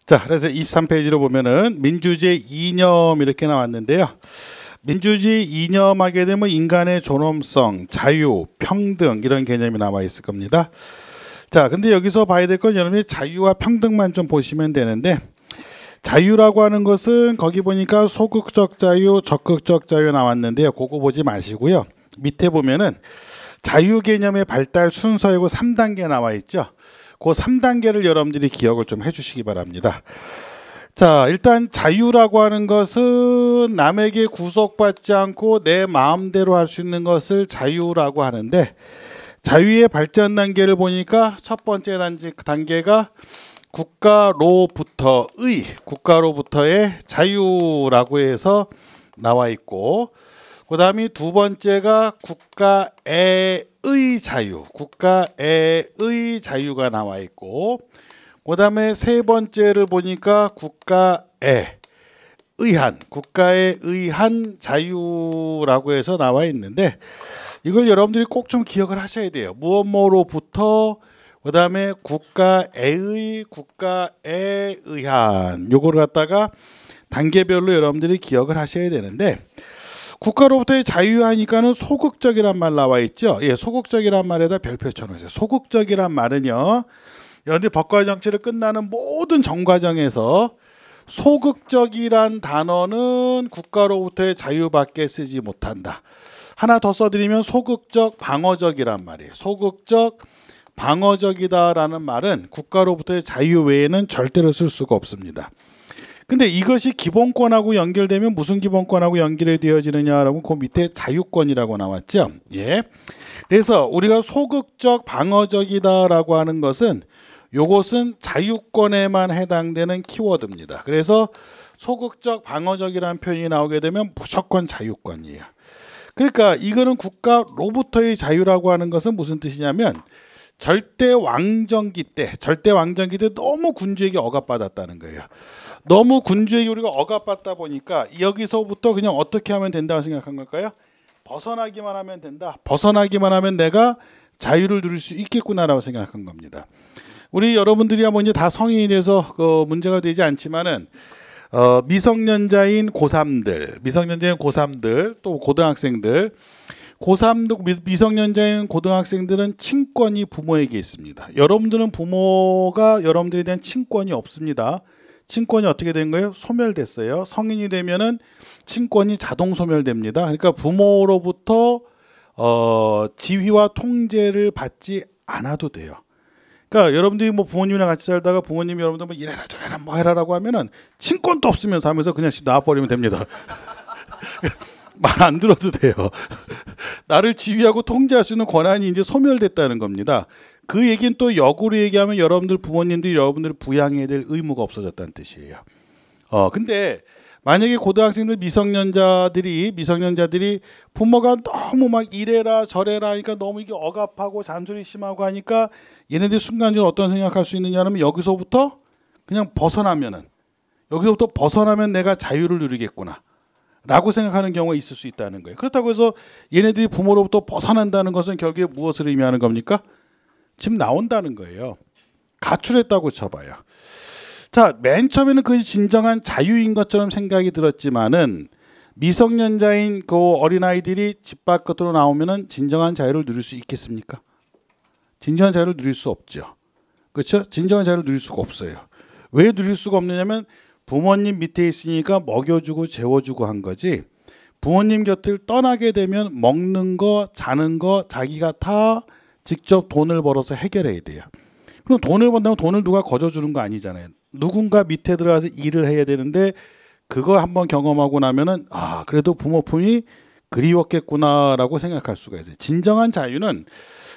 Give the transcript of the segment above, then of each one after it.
자, 그래서 23페이지로 보면은 민주주의 이념 이렇게 나왔는데요. 민주주의 이념하게 되면 인간의 존엄성, 자유, 평등 이런 개념이 나와 있을 겁니다. 자, 근데 여기서 봐야 될 건 여러분이 자유와 평등만 좀 보시면 되는데, 자유라고 하는 것은 거기 보니까 소극적 자유, 적극적 자유 나왔는데요. 그거 보지 마시고요. 밑에 보면은 자유 개념의 발달 순서이고 3단계 나와 있죠. 그 3단계를 여러분들이 기억을 좀 해주시기 바랍니다. 자, 일단 자유라고 하는 것은 남에게 구속받지 않고 내 마음대로 할 수 있는 것을 자유라고 하는데, 자유의 발전 단계를 보니까 첫 번째 단계가 국가로부터의 자유라고 해서 나와 있고, 그 다음에 두 번째가 국가의 자유가 나와 있고, 그 다음에 세 번째를 보니까 국가에 의한 자유라고 해서 나와 있는데, 이걸 여러분들이 꼭 좀 기억을 하셔야 돼요. 무엇뭐로부터, 그 다음에 국가에 의한, 요거를 갖다가 단계별로 여러분들이 기억을 하셔야 되는데, 국가로부터의 자유하니까는 소극적이란 말 나와 있죠. 예, 소극적이란 말에다 별표 쳐놓으세요. 소극적이란 말은요, 여러분들 법과 정치를 끝나는 모든 정과정에서 소극적이란 단어는 국가로부터의 자유밖에 쓰지 못한다. 하나 더 써드리면 소극적 방어적이란 말이에요. 소극적 방어적이다라는 말은 국가로부터의 자유 외에는 절대로 쓸 수가 없습니다. 근데 이것이 기본권하고 연결되면 무슨 기본권하고 연결이 되어지느냐라고 그 밑에 자유권이라고 나왔죠. 예. 그래서 우리가 소극적 방어적이다라고 하는 것은 요것은 자유권에만 해당되는 키워드입니다. 그래서 소극적 방어적이라는 표현이 나오게 되면 무조건 자유권이에요. 그러니까 이거는 국가로부터의 자유라고 하는 것은 무슨 뜻이냐면 절대 왕정기 때 너무 군주에게 억압받았다는 거예요. 너무 군주에게 우리가 억압받다 보니까 여기서부터 그냥 어떻게 하면 된다고 생각한 걸까요? 벗어나기만 하면 된다. 벗어나기만 하면 내가 자유를 누릴 수 있겠구나라고 생각한 겁니다. 우리 여러분들이야 뭐 이제 다 성인이 돼서 문제가 되지 않지만은 미성년자인 고3들, 또 고등학생들, 미성년자인 고등학생들은 친권이 부모에게 있습니다. 여러분들은 부모가 여러분들에 대한 친권이 없습니다. 친권이 어떻게 된 거예요? 소멸됐어요. 성인이 되면은 친권이 자동 소멸됩니다. 그러니까 부모로부터 지휘와 통제를 받지 않아도 돼요. 그러니까 여러분들이 뭐 부모님이랑 같이 살다가 부모님이 여러분들 뭐 이래라 저래라 뭐 해라라고 하면은 친권도 없으면서 하면서 그냥 놔버리면 됩니다. 말 안 들어도 돼요. 나를 지휘하고 통제할 수 있는 권한이 이제 소멸됐다는 겁니다. 그 얘기는 또 역으로 얘기하면 여러분들 부모님들이 여러분들을 부양해야 될 의무가 없어졌다는 뜻이에요. 근데 만약에 고등학생들 미성년자들이 부모가 너무 막 이래라 저래라 하니까 너무 이게 억압하고 잔소리 심하고 하니까 얘네들 순간적으로 어떤 생각할 수 있느냐면 여기서부터 벗어나면 내가 자유를 누리겠구나 라고 생각하는 경우가 있을 수 있다는 거예요. 그렇다고 해서 얘네들이 부모로부터 벗어난다는 것은 결국에 무엇을 의미하는 겁니까? 지금 나온다는 거예요. 가출했다고 쳐봐요. 자, 맨 처음에는 그것이 진정한 자유인 것처럼 생각이 들었지만은 미성년자인 그 어린아이들이 집 밖으로 나오면은 진정한 자유를 누릴 수 있겠습니까? 진정한 자유를 누릴 수 없죠. 그렇죠? 진정한 자유를 누릴 수가 없어요. 왜 누릴 수가 없느냐면 부모님 밑에 있으니까 먹여주고 재워주고 한 거지, 부모님 곁을 떠나게 되면 먹는 거 자는 거 자기가 다 직접 돈을 벌어서 해결해야 돼요. 그럼 돈을 번다면 돈을 누가 거저주는 거 아니잖아요. 누군가 밑에 들어가서 일을 해야 되는데 그걸 한번 경험하고 나면은 그래도 부모 품이 그리웠겠구나라고 생각할 수가 있어요. 진정한 자유는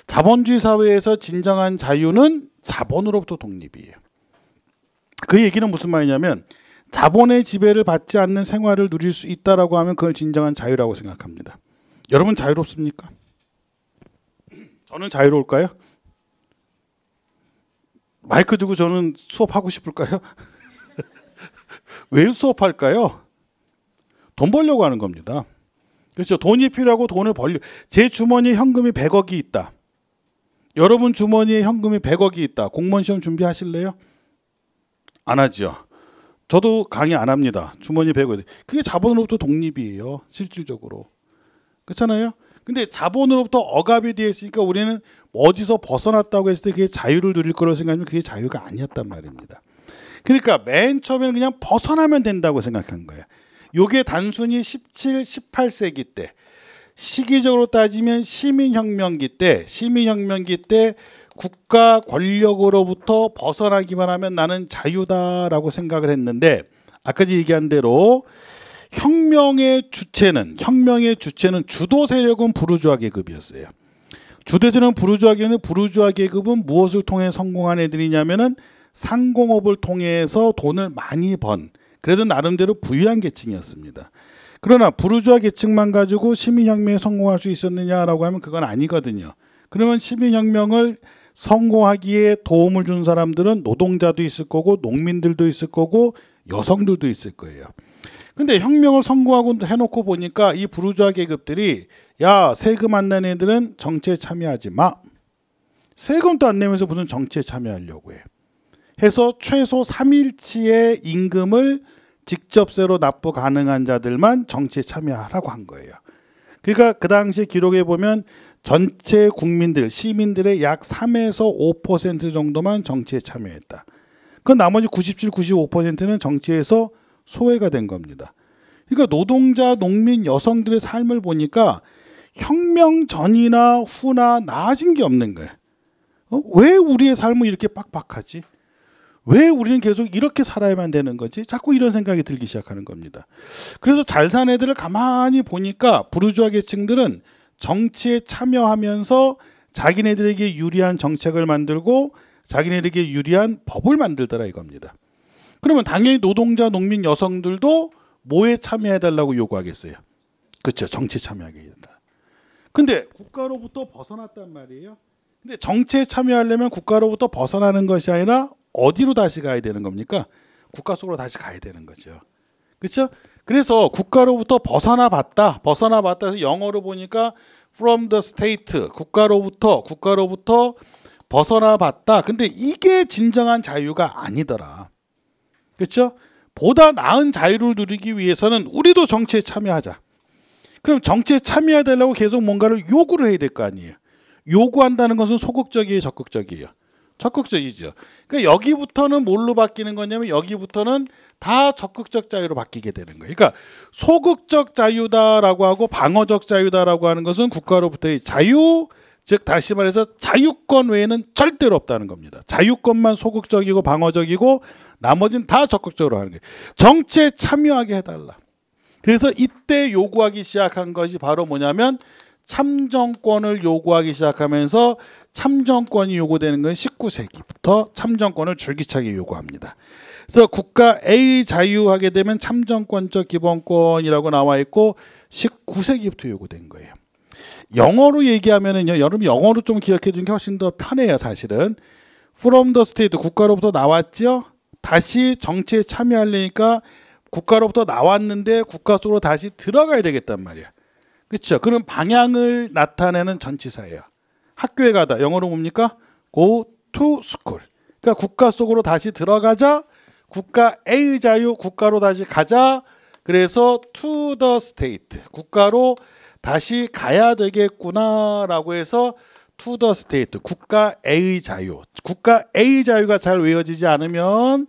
자본주의 사회에서 진정한 자유는 자본으로부터 독립이에요. 그 얘기는 무슨 말이냐면 자본의 지배를 받지 않는 생활을 누릴 수 있다라고 하면 그걸 진정한 자유라고 생각합니다. 여러분 자유롭습니까? 저는 자유로울까요? 마이크 두고 저는 수업하고 싶을까요? 왜 수업할까요? 돈 벌려고 하는 겁니다. 그렇죠. 돈이 필요하고 돈을 벌려. 제 주머니에 현금이 100억이 있다. 여러분 주머니에 현금이 100억이 있다. 공무원 시험 준비하실래요? 안 하죠. 저도 강의 안 합니다. 주머니 배고. 그게 자본으로부터 독립이에요. 실질적으로. 그렇잖아요. 근데 자본으로부터 억압이 되어 있으니까 우리는 어디서 벗어났다고 했을 때 그게 자유를 누릴 거라고 생각하면 그게 자유가 아니었단 말입니다. 그러니까 맨 처음에는 그냥 벗어나면 된다고 생각한 거예요. 요게 단순히 17, 18세기 때, 시기적으로 따지면 시민혁명기 때 국가 권력으로부터 벗어나기만 하면 나는 자유다라고 생각을 했는데, 아까 얘기한 대로 혁명의 주체는 주도 세력은 부르주아 계급이었어요. 주도세력은 부르주아 계급은 무엇을 통해 성공한 애들이냐면은 상공업을 통해서 돈을 많이 번, 그래도 나름대로 부유한 계층이었습니다. 그러나 부르주아 계층만 가지고 시민혁명에 성공할 수 있었느냐라고 하면 그건 아니거든요. 그러면 시민혁명을 성공하기에 도움을 준 사람들은 노동자도 있을 거고 농민들도 있을 거고 여성들도 있을 거예요. 근데 혁명을 성공하고 해놓고 보니까 이 부르주아 계급들이 야, 세금 안 내는 애들은 정치에 참여하지 마. 세금도 안 내면서 무슨 정치에 참여하려고 해. 해서 최소 3일치의 임금을 직접세로 납부 가능한 자들만 정치에 참여하라고 한 거예요. 그러니까 그 당시 기록에 보면 전체 국민들, 시민들의 약 3에서 5% 정도만 정치에 참여했다. 그 나머지 97, 95%는 정치에서 소외가 된 겁니다. 그러니까 노동자, 농민, 여성들의 삶을 보니까 혁명 전이나 후나 나아진 게 없는 거예요. 왜 우리의 삶은 이렇게 빡빡하지? 왜 우리는 계속 이렇게 살아야만 되는 거지? 자꾸 이런 생각이 들기 시작하는 겁니다. 그래서 잘 사는 애들을 가만히 보니까 부르주아 계층들은 정치에 참여하면서 자기네들에게 유리한 정책을 만들고 자기네들에게 유리한 법을 만들더라 이겁니다. 그러면 당연히 노동자, 농민, 여성들도 뭐에 참여해달라고 요구하겠어요? 그렇죠. 정치에 참여하게 된다. 근데 국가로부터 벗어났단 말이에요. 근데 정치에 참여하려면 국가로부터 벗어나는 것이 아니라 어디로 다시 가야 되는 겁니까? 국가 속으로 다시 가야 되는 거죠. 그렇죠? 그래서 국가로부터 벗어나 봤다 해서 영어로 보니까 from the state, 국가로부터 벗어나 봤다. 근데 이게 진정한 자유가 아니더라. 그렇죠? 보다 나은 자유를 누리기 위해서는 우리도 정치에 참여하자. 그럼 정치에 참여해야 되려고 계속 뭔가를 요구를 해야 될 거 아니에요. 요구한다는 것은 소극적이에요, 적극적이에요? 적극적이죠. 그러니까 여기부터는 뭘로 바뀌는 거냐면 여기부터는 다 적극적 자유로 바뀌게 되는 거예요. 그러니까 소극적 자유다라고 하고 방어적 자유다라고 하는 것은 국가로부터의 자유, 즉 다시 말해서 자유권 외에는 절대로 없다는 겁니다. 자유권만 소극적이고 방어적이고 나머지는 다 적극적으로 하는 거예요. 정치에 참여하게 해달라. 그래서 이때 요구하기 시작한 것이 바로 뭐냐면 참정권을 요구하기 시작하면서 참정권이 요구되는 건 19세기부터 참정권을 줄기차게 요구합니다. 그래서 국가 A 자유하게 되면 참정권적 기본권이라고 나와 있고 19세기부터 요구된 거예요. 영어로 얘기하면은요, 여러분 영어로 좀 기억해 두는 게 훨씬 더 편해요, 사실은. From the state, 국가로부터 나왔죠? 다시 정치에 참여하려니까 국가로부터 나왔는데 국가 속으로 다시 들어가야 되겠단 말이야. 그렇죠? 그럼 방향을 나타내는 전치사예요. 학교에 가다, 영어로 뭡니까? Go to school. 그러니까 국가 속으로 다시 들어가자. 국가 A의 자유, 국가로 다시 가자. 그래서 to the state, 국가로 다시 가야 되겠구나라고 해서 to the state, 국가 A의 자유. 국가 A의 자유가 잘 외워지지 않으면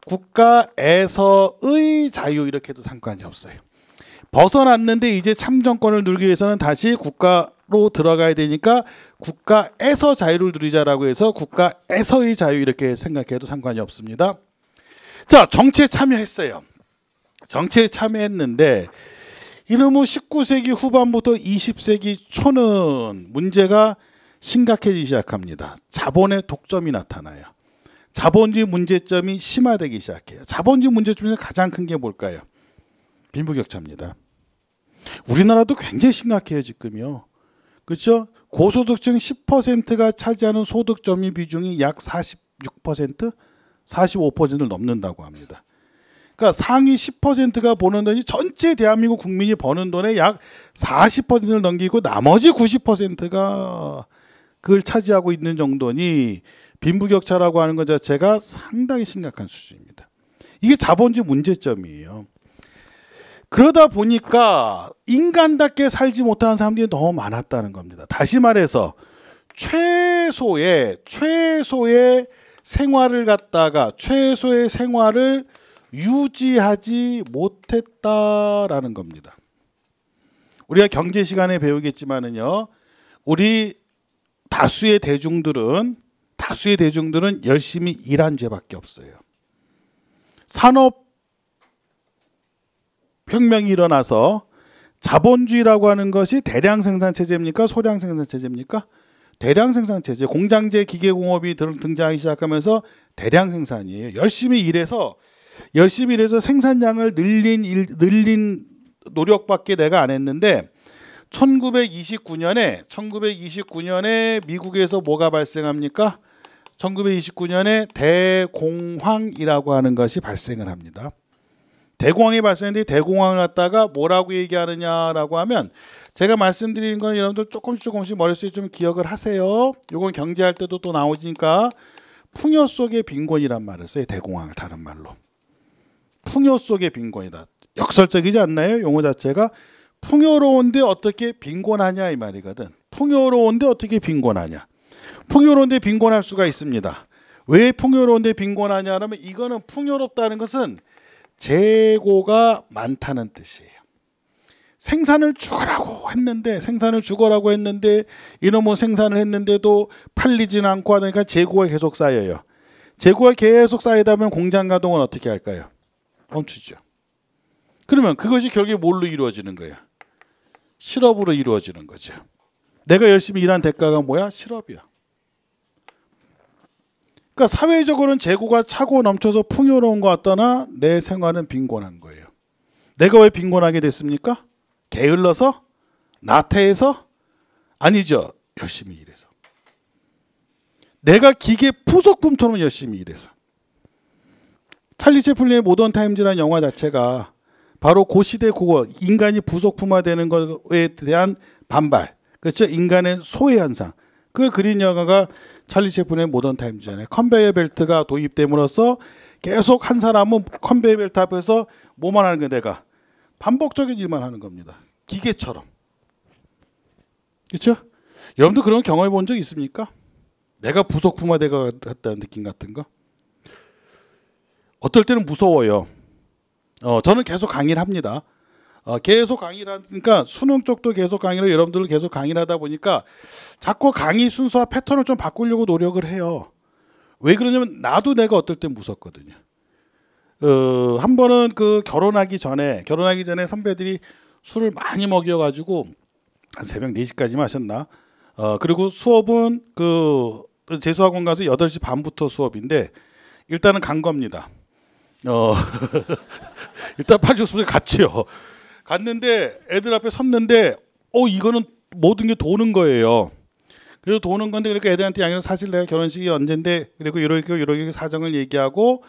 국가에서의 자유 이렇게 해도 상관이 없어요. 벗어났는데 이제 참정권을 누리기 위해서는 다시 국가로 들어가야 되니까 국가에서 자유를 누리자라고 해서 국가에서의 자유 이렇게 생각해도 상관이 없습니다. 자, 정치에 참여했어요. 정치에 참여했는데 이놈의 19세기 후반부터 20세기 초는 문제가 심각해지기 시작합니다. 자본의 독점이 나타나요. 자본주의 문제점이 심화되기 시작해요. 자본주의 문제점 중에서 가장 큰 게 뭘까요? 빈부격차입니다. 우리나라도 굉장히 심각해요, 지금요. 그렇죠? 고소득층 10%가 차지하는 소득 점유 비중이 약 46%, 45%를 넘는다고 합니다. 그러니까 상위 10%가 버는 돈이 전체 대한민국 국민이 버는 돈의 약 40%를 넘기고 나머지 90%가 그걸 차지하고 있는 정도니 빈부격차라고 하는 것 자체가 상당히 심각한 수준입니다. 이게 자본주의 문제점이에요. 그러다 보니까 인간답게 살지 못하는 사람들이 너무 많았다는 겁니다. 다시 말해서 최소의 생활을 갖다가 최소의 생활을 유지하지 못했다라는 겁니다. 우리가 경제 시간에 배우겠지만은요, 우리 다수의 대중들은 열심히 일한 죄밖에 없어요. 산업 혁명이 일어나서 자본주의라고 하는 것이 대량 생산 체제입니까? 소량 생산 체제입니까? 대량 생산 체제. 공장제 기계공업이 등장하기 시작하면서 대량 생산이에요. 열심히 일해서 생산량을 늘린 노력밖에 내가 안 했는데 1929년에 미국에서 뭐가 발생합니까? 1929년에 대공황이라고 하는 것이 발생을 합니다. 대공황이 발생했는데 대공황을 갖다가 뭐라고 얘기하느냐라고 하면 제가 말씀드리는 건 여러분들 조금씩 머릿속에 좀 기억을 하세요. 이건 경제할 때도 또 나오니까 풍요 속의 빈곤이란 말을 써요. 대공황을 다른 말로. 풍요 속의 빈곤이다. 역설적이지 않나요? 용어 자체가 풍요로운데 어떻게 빈곤하냐 이 말이거든. 풍요로운데 어떻게 빈곤하냐. 풍요로운데 빈곤할 수가 있습니다. 왜 풍요로운데 빈곤하냐라면 이거는 풍요롭다는 것은 재고가 많다는 뜻이에요. 생산을 죽으라고 했는데 이놈의 생산을 했는데도 팔리지는 않고 하니까 재고가 계속 쌓여요. 재고가 계속 쌓이다 보면 공장 가동은 어떻게 할까요? 멈추죠. 그러면 그것이 결국에 뭘로 이루어지는 거예요? 실업으로 이루어지는 거죠. 내가 열심히 일한 대가가 뭐야? 실업이야. 그러니까 사회적으로는 재고가 차고 넘쳐서 풍요로운 것 같더나 내 생활은 빈곤한 거예요. 내가 왜 빈곤하게 됐습니까? 게을러서? 나태해서? 아니죠. 열심히 일해서. 내가 기계 부속품처럼 열심히 일해서. 찰리 채플린의 모던 타임즈라는 영화 자체가 바로 그 시대 그거 인간이 부속품화되는 것에 대한 반발, 그렇죠? 인간의 소외 현상. 그걸 그린 영화가 찰리 채플린의 모던 타임즈잖아요. 컨베이어 벨트가 도입됨으로써 계속 한 사람은 컨베이어 벨트 앞에서 뭐만 하는 거야? 내가 반복적인 일만 하는 겁니다. 기계처럼. 그렇죠? 여러분도 그런 경험해 본 적 있습니까? 내가 부속품화되고 갔다는 느낌 같은 거? 어떨 때는 무서워요. 저는 계속 강의를 합니다. 계속 강의를 하니까 수능 쪽도 계속 강의를 여러분들을 계속 강의를 하다 보니까 자꾸 강의 순서와 패턴을 좀 바꾸려고 노력을 해요. 왜 그러냐면 나도 내가 어떨 땐 무섭거든요. 한 번은 그 결혼하기 전에 선배들이 술을 많이 먹여가지고 한 새벽 4시까지 마셨나? 그리고 수업은 그 재수학원 가서 8시 반부터 수업인데 일단은 간 겁니다. 일단 8시 갔지요. 갔는데 애들 앞에 섰는데 이거는 모든 게 도는 거예요. 그래서 도는 건데 그러니까 애들한테 양해는 사실 내가 결혼식이 언젠데 그리고 이렇게 사정을 얘기하고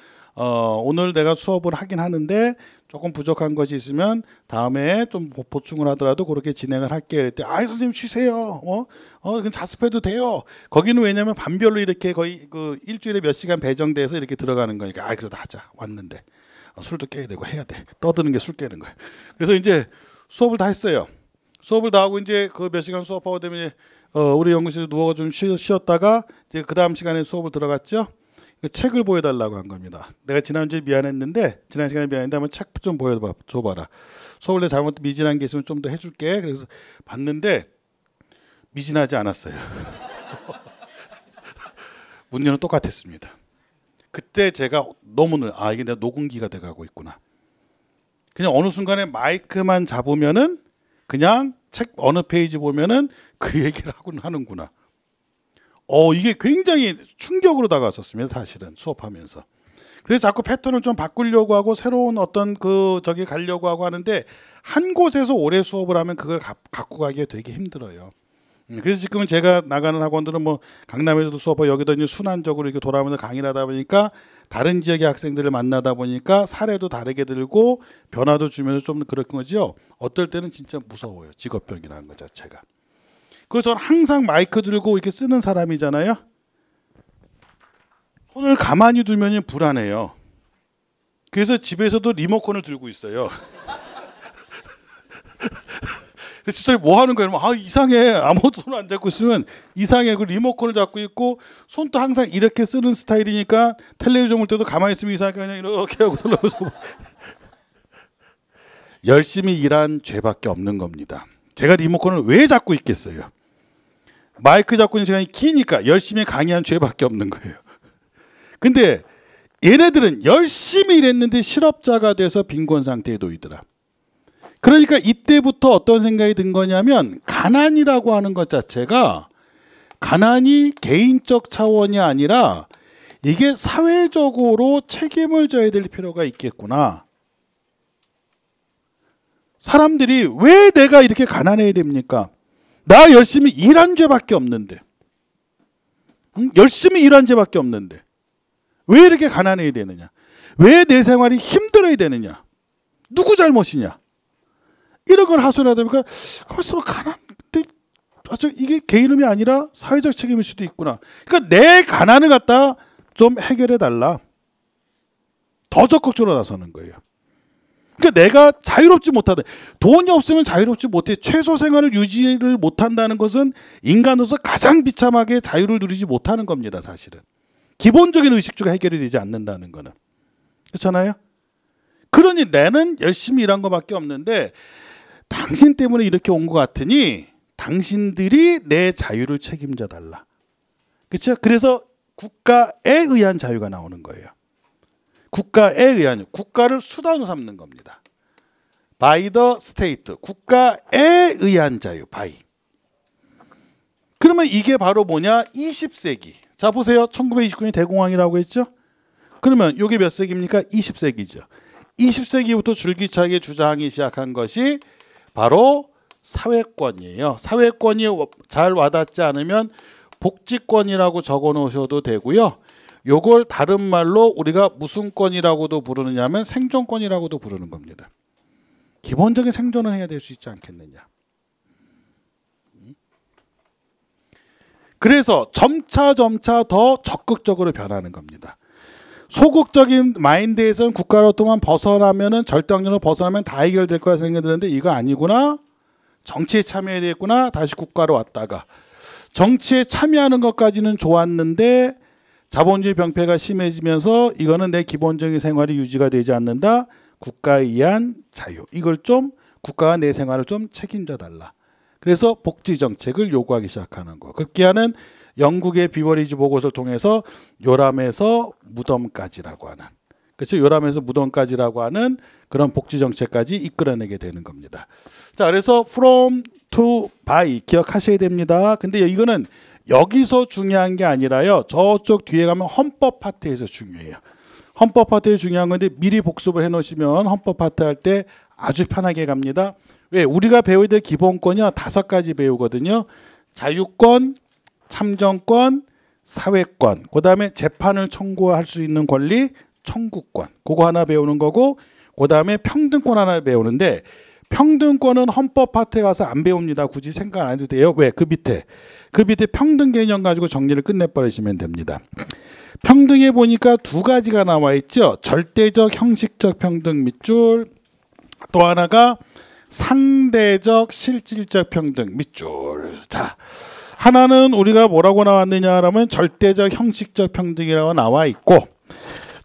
오늘 내가 수업을 하긴 하는데 조금 부족한 것이 있으면 다음에 좀 보충을 하더라도 그렇게 진행을 할게. 그랬더니 선생님 쉬세요. 그냥 자습해도 돼요. 거기는 왜냐면 반별로 이렇게 거의 그 일주일에 몇 시간 배정돼서 이렇게 들어가는 거니까 그래도 하자. 왔는데 술도 깨야 되고 해야 돼. 떠드는 게 술 깨는 거예요. 그래서 이제 수업을 다 했어요. 수업을 다 하고 이제 그 몇 시간 수업하고 되면 우리 연구실에 누워 좀 쉬었다가 이제 그 다음 시간에 수업을 들어갔죠. 책을 보여달라고 한 겁니다. 내가 지난주에 미안했는데 지난 시간에 미안했는데 한번 책 좀 줘봐라. 수업을 내 잘못 미진한 게 있으면 좀 더 해줄게. 그래서 봤는데 미진하지 않았어요. 문제는 똑같았습니다. 그때 제가 너무 이게 내가 녹음기가 돼가고 있구나. 그냥 어느 순간에 마이크만 잡으면은 그냥 책 어느 페이지 보면은 그 얘기를 하는구나. 이게 굉장히 충격으로 다가왔었습니다. 사실은 수업하면서. 그래서 자꾸 패턴을 좀 바꾸려고 하고 새로운 어떤 저기 가려고 하고 하는데 한 곳에서 오래 수업을 하면 그걸 갖고 가기가 되게 힘들어요. 그래서 지금은 제가 나가는 학원들은 뭐 강남에서도 수업하고 여기도 이제 순환적으로 이렇게 돌아오면서 강의를 하다 보니까 다른 지역의 학생들을 만나다 보니까 사례도 다르게 들고 변화도 주면서 좀 그런 거죠. 어떨 때는 진짜 무서워요. 직업병이라는 것 자체가. 그래서 저는 항상 마이크 들고 이렇게 쓰는 사람이잖아요. 손을 가만히 두면 불안해요. 그래서 집에서도 리모컨을 들고 있어요. 그래서 집사람이 뭐 하는 거예요? 아, 이상해. 아무것도 손을 안 잡고 있으면 이상해. 그 리모컨을 잡고 있고 손도 항상 이렇게 쓰는 스타일이니까 텔레비전 볼 때도 가만히 있으면 이상하게 그냥 이렇게 하고 돌아오면서 열심히 일한 죄밖에 없는 겁니다. 제가 리모컨을 왜 잡고 있겠어요? 마이크 잡고 있는 시간이 기니까 열심히 강의한 죄밖에 없는 거예요. 근데 얘네들은 열심히 일했는데 실업자가 돼서 빈곤 상태에 놓이더라. 그러니까 이때부터 어떤 생각이 든 거냐면 가난이라고 하는 것 자체가 가난이 개인적 차원이 아니라 이게 사회적으로 책임을 져야 될 필요가 있겠구나. 사람들이 왜 내가 이렇게 가난해야 됩니까? 나 열심히 일한 죄밖에 없는데, 열심히 일한 죄밖에 없는데 왜 이렇게 가난해야 되느냐? 왜 내 생활이 힘들어야 되느냐? 누구 잘못이냐? 이런 걸 하소연하다 보니까 벌써 가난한데 이게 개인음이 아니라 사회적 책임일 수도 있구나. 그러니까 내 가난을 갖다 좀 해결해 달라. 더 적극적으로 나서는 거예요. 그러니까 내가 자유롭지 못하다. 돈이 없으면 자유롭지 못해. 최소 생활을 유지를 못한다는 것은 인간으로서 가장 비참하게 자유를 누리지 못하는 겁니다. 사실은. 기본적인 의식주가 해결이 되지 않는다는 거는. 그렇잖아요? 그러니 나는 열심히 일한 것밖에 없는데 당신 때문에 이렇게 온 것 같으니 당신들이 내 자유를 책임져 달라. 그렇죠? 그래서 국가에 의한 자유가 나오는 거예요. 국가에 의한, 국가를 수단으로 삼는 겁니다. By the state, 국가에 의한 자유, by. 그러면 이게 바로 뭐냐? 20세기. 자 보세요. 1929년이 대공황이라고 했죠? 그러면 이게 몇 세기입니까? 20세기죠. 20세기부터 줄기차게 주장하기 시작한 것이 바로 사회권이에요. 사회권이 잘 와닿지 않으면 복지권이라고 적어 놓으셔도 되고요. 요걸 다른 말로 우리가 무슨 권이라고도 부르느냐면 생존권이라고도 부르는 겁니다. 기본적인 생존은 해야 될 수 있지 않겠느냐. 그래서 점차 더 적극적으로 변하는 겁니다. 소극적인 마인드에서는 국가로부터만 벗어나면은 절대적으로 벗어나면 다 해결될 거라 생각이 드는데 이거 아니구나. 정치에 참여해야 되겠구나. 다시 국가로 왔다가 정치에 참여하는 것까지는 좋았는데 자본주의 병폐가 심해지면서 이거는 내 기본적인 생활이 유지가 되지 않는다. 국가에 의한 자유. 이걸 좀 국가가 내 생활을 좀 책임져 달라. 그래서 복지 정책을 요구하기 시작하는 거. 급기야는 영국의 비버리지 보고서를 통해서 요람에서 무덤까지라고 하는, 그렇죠? 요람에서 무덤까지라고 하는 그런 복지 정책까지 이끌어내게 되는 겁니다. 자, 그래서 from to by 기억하셔야 됩니다. 근데 이거는 여기서 중요한 게 아니라요. 저쪽 뒤에 가면 헌법 파트에서 중요해요. 헌법 파트에 중요한 건데 미리 복습을 해 놓으시면 헌법 파트 할 때 아주 편하게 갑니다. 왜? 우리가 배워야 될 기본권이요. 5가지 배우거든요. 자유권, 참정권, 사회권, 그 다음에 재판을 청구할 수 있는 권리, 청구권. 그거 하나 배우는 거고, 그 다음에 평등권 하나 배우는데 평등권은 헌법 파트에 가서 안 배웁니다. 굳이 생각 안 해도 돼요. 왜? 그 밑에 평등 개념 가지고 정리를 끝내버리시면 됩니다. 평등에 보니까 2가지가 나와 있죠. 절대적 형식적 평등 밑줄, 또 하나가 상대적 실질적 평등 밑줄. 자, 하나는 우리가 뭐라고 나왔느냐라면 절대적 형식적 평등이라고 나와 있고,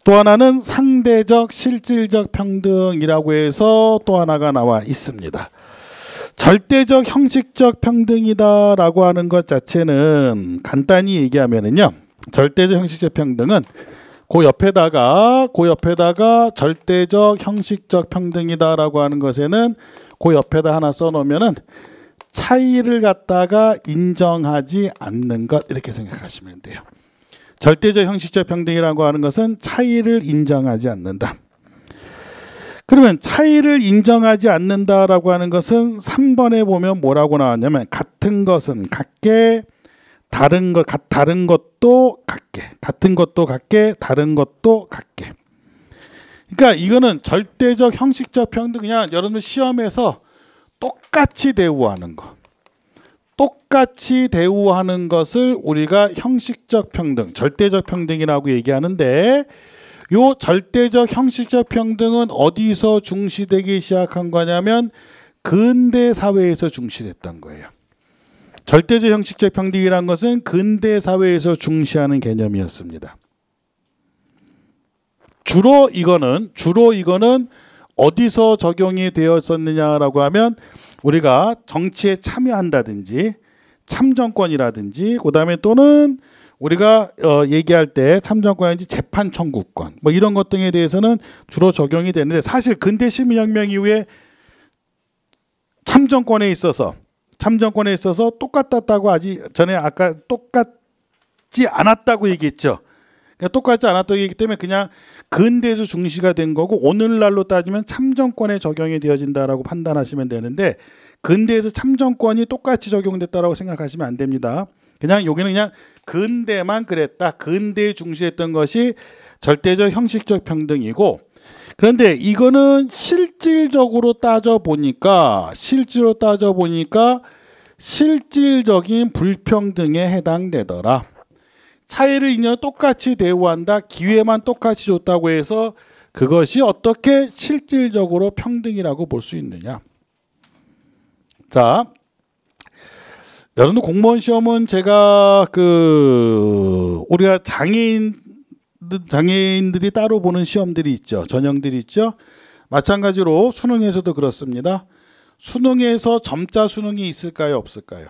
또 하나는 상대적 실질적 평등이라고 해서 또 하나가 나와 있습니다. 절대적 형식적 평등이다라고 하는 것 자체는 간단히 얘기하면은요, 절대적 형식적 평등은 그 옆에다가 절대적 형식적 평등이다라고 하는 것에는 그 옆에다 하나 써놓으면은 차이를 갖다가 인정하지 않는 것, 이렇게 생각하시면 돼요. 절대적 형식적 평등이라고 하는 것은 차이를 인정하지 않는다. 그러면 차이를 인정하지 않는다라고 하는 것은 3번에 보면 뭐라고 나왔냐면 같은 것은 같게, 다른 것도 같게, 같은 것도 같게, 다른 것도 같게. 그러니까 이거는 절대적 형식적 평등, 그냥 여러분들 시험에서 똑같이 대우하는 거. 똑같이 대우하는 것을 우리가 형식적 평등, 절대적 평등이라고 얘기하는데, 요 절대적 형식적 평등은 어디서 중시되기 시작한 거냐면 근대 사회에서 중시됐던 거예요. 절대적 형식적 평등이란 것은 근대 사회에서 중시하는 개념이었습니다. 주로 이거는 어디서 적용이 되었었느냐라고 하면 우리가 정치에 참여한다든지 참정권이라든지 그다음에 또는 우리가 얘기할 때 참정권이든지 재판 청구권 뭐 이런 것 등에 대해서는 주로 적용이 되는데 사실 근대 시민혁명 이후에 참정권에 있어서 똑같았다고 전에 아까 똑같지 않았다고 얘기했죠. 그러니까 똑같지 않았다고 얘기했기 때문에 그냥 근대에서 중시가 된 거고 오늘날로 따지면 참정권에 적용이 되어진다라고 판단하시면 되는데 근대에서 참정권이 똑같이 적용됐다라고 생각하시면 안 됩니다. 그냥 여기는 그냥 근대만 그랬다. 근대에 중시했던 것이 절대적 형식적 평등이고 그런데 이거는 실질적으로 따져보니까 실질적인 불평등에 해당되더라. 차이를 인연 똑같이 대우한다. 기회만 똑같이 줬다고 해서 그것이 어떻게 실질적으로 평등이라고 볼 수 있느냐. 자, 여러분들 공무원 시험은 제가 우리가 장애인들이 따로 보는 시험들이 있죠. 전형들이 있죠. 마찬가지로 수능에서도 그렇습니다. 수능에서 점자 수능이 있을까요? 없을까요?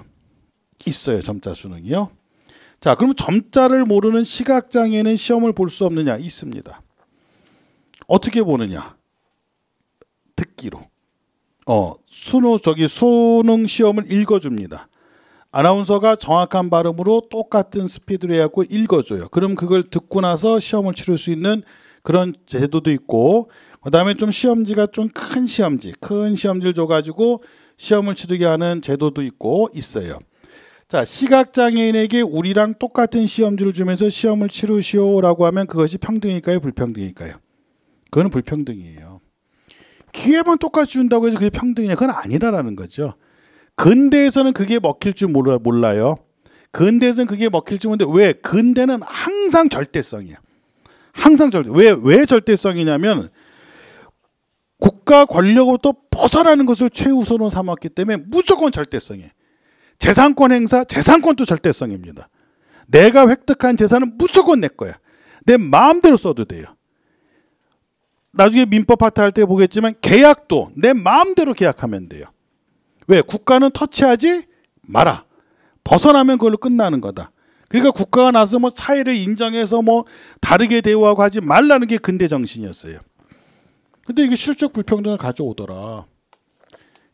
있어요. 점자 수능이요. 자, 그러면 점자를 모르는 시각장애는 시험을 볼 수 없느냐? 있습니다. 어떻게 보느냐? 듣기로. 수능 시험을 읽어줍니다. 아나운서가 정확한 발음으로 똑같은 스피드로 해갖고 읽어줘요. 그럼 그걸 듣고 나서 시험을 치를 수 있는 그런 제도도 있고 그 다음에 좀 시험지가 좀 큰 시험지를 줘가지고 시험을 치르게 하는 제도도 있고 있어요. 자, 시각장애인에게 우리랑 똑같은 시험지를 주면서 시험을 치르시오라고 하면 그것이 평등일까요? 불평등일까요? 그건 불평등이에요. 기회만 똑같이 준다고 해서 그게 평등이냐? 그건 아니다라는 거죠. 근대에서는 그게 먹힐 줄 몰라요. 근대에서는 그게 먹힐 줄 모르는데 왜? 근대는 항상 절대성이야. 항상 왜 절대성이냐면 국가 권력으로부터 벗어나는 것을 최우선으로 삼았기 때문에 무조건 절대성이에요. 재산권 행사, 재산권도 절대성입니다. 내가 획득한 재산은 무조건 내 거야. 내 마음대로 써도 돼요. 나중에 민법 파트 할 때 보겠지만 계약도 내 마음대로 계약하면 돼요. 왜? 국가는 터치하지 마라. 벗어나면 그걸로 끝나는 거다. 그러니까 국가가 나서 뭐 차이를 인정해서 뭐 다르게 대우하고 하지 말라는 게 근대 정신이었어요. 근데 이게 실적 불평등을 가져오더라.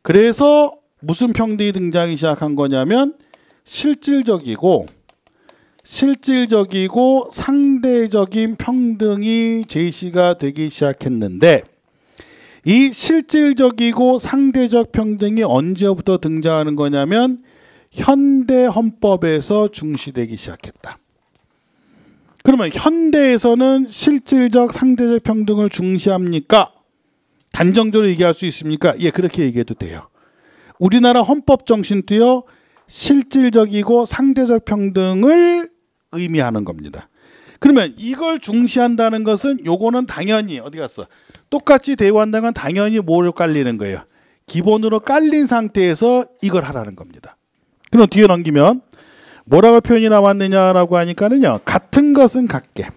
그래서 무슨 평등이 등장하기 시작한 거냐면 실질적이고 상대적인 평등이 제시가 되기 시작했는데 이 실질적이고 상대적 평등이 언제부터 등장하는 거냐면 현대 헌법에서 중시되기 시작했다. 그러면 현대에서는 실질적 상대적 평등을 중시합니까? 단정적으로 얘기할 수 있습니까? 예, 그렇게 얘기해도 돼요. 우리나라 헌법 정신도요, 실질적이고 상대적 평등을 의미하는 겁니다. 그러면 이걸 중시한다는 것은 요거는 당연히 어디 갔어? 똑같이 대우한다는 건 당연히 뭐를 깔리는 거예요? 기본으로 깔린 상태에서 이걸 하라는 겁니다. 그럼 뒤에 넘기면 뭐라고 표현이 나왔느냐라고 하니까는요, 같은 것은 같게,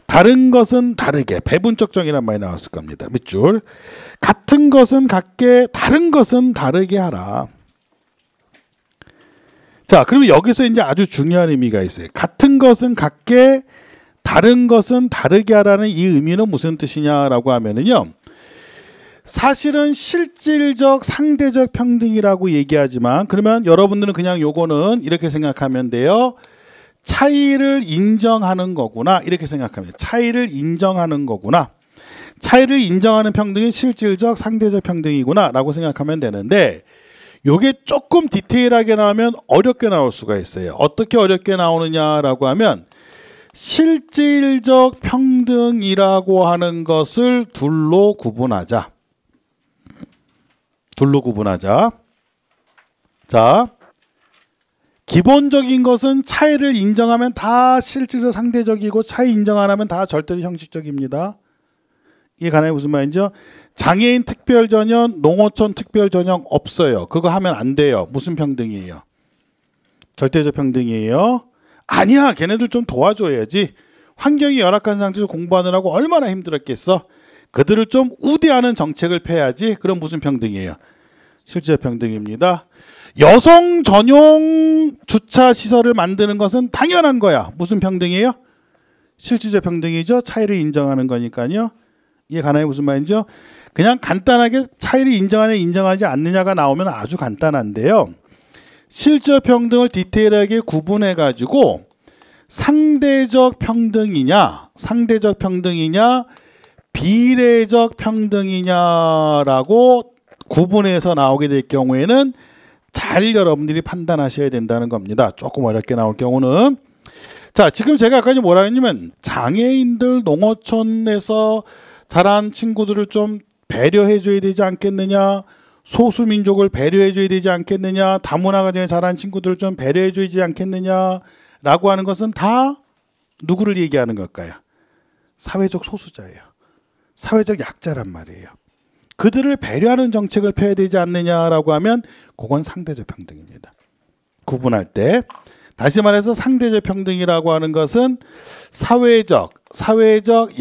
다른 것은 다르게, 배분적 정의란 말이 나왔을 겁니다. 밑줄. 같은 것은 같게, 다른 것은 다르게 하라. 자, 그리고 여기서 이제 아주 중요한 의미가 있어요. 같은 것은 같게, 다른 것은 다르게 하라는 이 의미는 무슨 뜻이냐라고 하면은요, 사실은 실질적 상대적 평등이라고 얘기하지만 그러면 여러분들은 그냥 요거는 이렇게 생각하면 돼요. 차이를 인정하는 거구나, 이렇게 생각합니다. 차이를 인정하는 거구나. 차이를 인정하는 평등이 실질적 상대적 평등이구나 라고 생각하면 되는데, 요게 조금 디테일하게 나오면 어렵게 나올 수가 있어요. 어떻게 어렵게 나오느냐라고 하면 실질적 평등이라고 하는 것을 둘로 구분하자. 자, 기본적인 것은 차이를 인정하면 다 실질적 상대적이고 차이 인정 안 하면 다 절대적 형식적입니다. 이게 가능해 무슨 말인지요? 장애인 특별 전형, 농어촌 특별 전형 없어요. 그거 하면 안 돼요. 무슨 평등이에요? 절대적 평등이에요. 아니야, 걔네들 좀 도와줘야지. 환경이 열악한 상태에서 공부하느라고 얼마나 힘들었겠어. 그들을 좀 우대하는 정책을 펴야지. 그럼 무슨 평등이에요? 실질적 평등입니다. 여성 전용 주차 시설을 만드는 것은 당연한 거야. 무슨 평등이에요? 실질적 평등이죠. 차이를 인정하는 거니까요. 이게 가능해 무슨 말인지요? 그냥 간단하게 차이를 인정하냐 인정하지 않느냐가 나오면 아주 간단한데요. 실질적 평등을 디테일하게 구분해 가지고 상대적 평등이냐 비례적 평등이냐라고 구분해서 나오게 될 경우에는 잘 여러분들이 판단하셔야 된다는 겁니다. 조금 어렵게 나올 경우는. 자, 지금 제가 아까 뭐라 했냐면 장애인들 농어촌에서 자란 친구들을 좀 배려해 줘야 되지 않겠느냐, 소수민족을 배려해 줘야 되지 않겠느냐, 다문화 가정에 자란 친구들을 좀 배려해 줘야 되지 않겠느냐 라고 하는 것은 다 누구를 얘기하는 걸까요? 사회적 소수자예요. 사회적 약자란 말이에요. 그들을 배려하는 정책을 펴야 되지 않느냐라고 하면 그건 상대적 평등입니다. 구분할 때 다시 말해서 상대적 평등이라고 하는 것은 사회적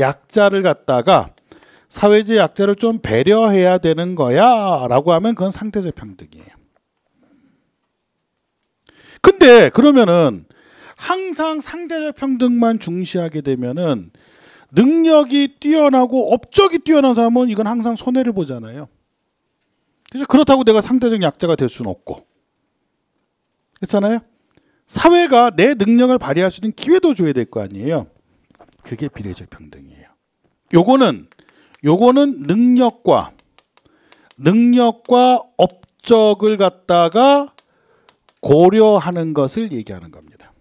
약자를 갖다가 사회적 약자를 좀 배려해야 되는 거야 라고 하면 그건 상대적 평등이에요. 근데 그러면은 항상 상대적 평등만 중시하게 되면은 능력이 뛰어나고 업적이 뛰어난 사람은 이건 항상 손해를 보잖아요. 그래서 그렇다고 내가 상대적 약자가 될 수는 없고, 그렇잖아요. 사회가 내 능력을 발휘할 수 있는 기회도 줘야 될 거 아니에요. 그게 비례적 평등이에요. 요거는 능력과 업적을 갖다가 고려하는 것을 얘기하는 겁니다.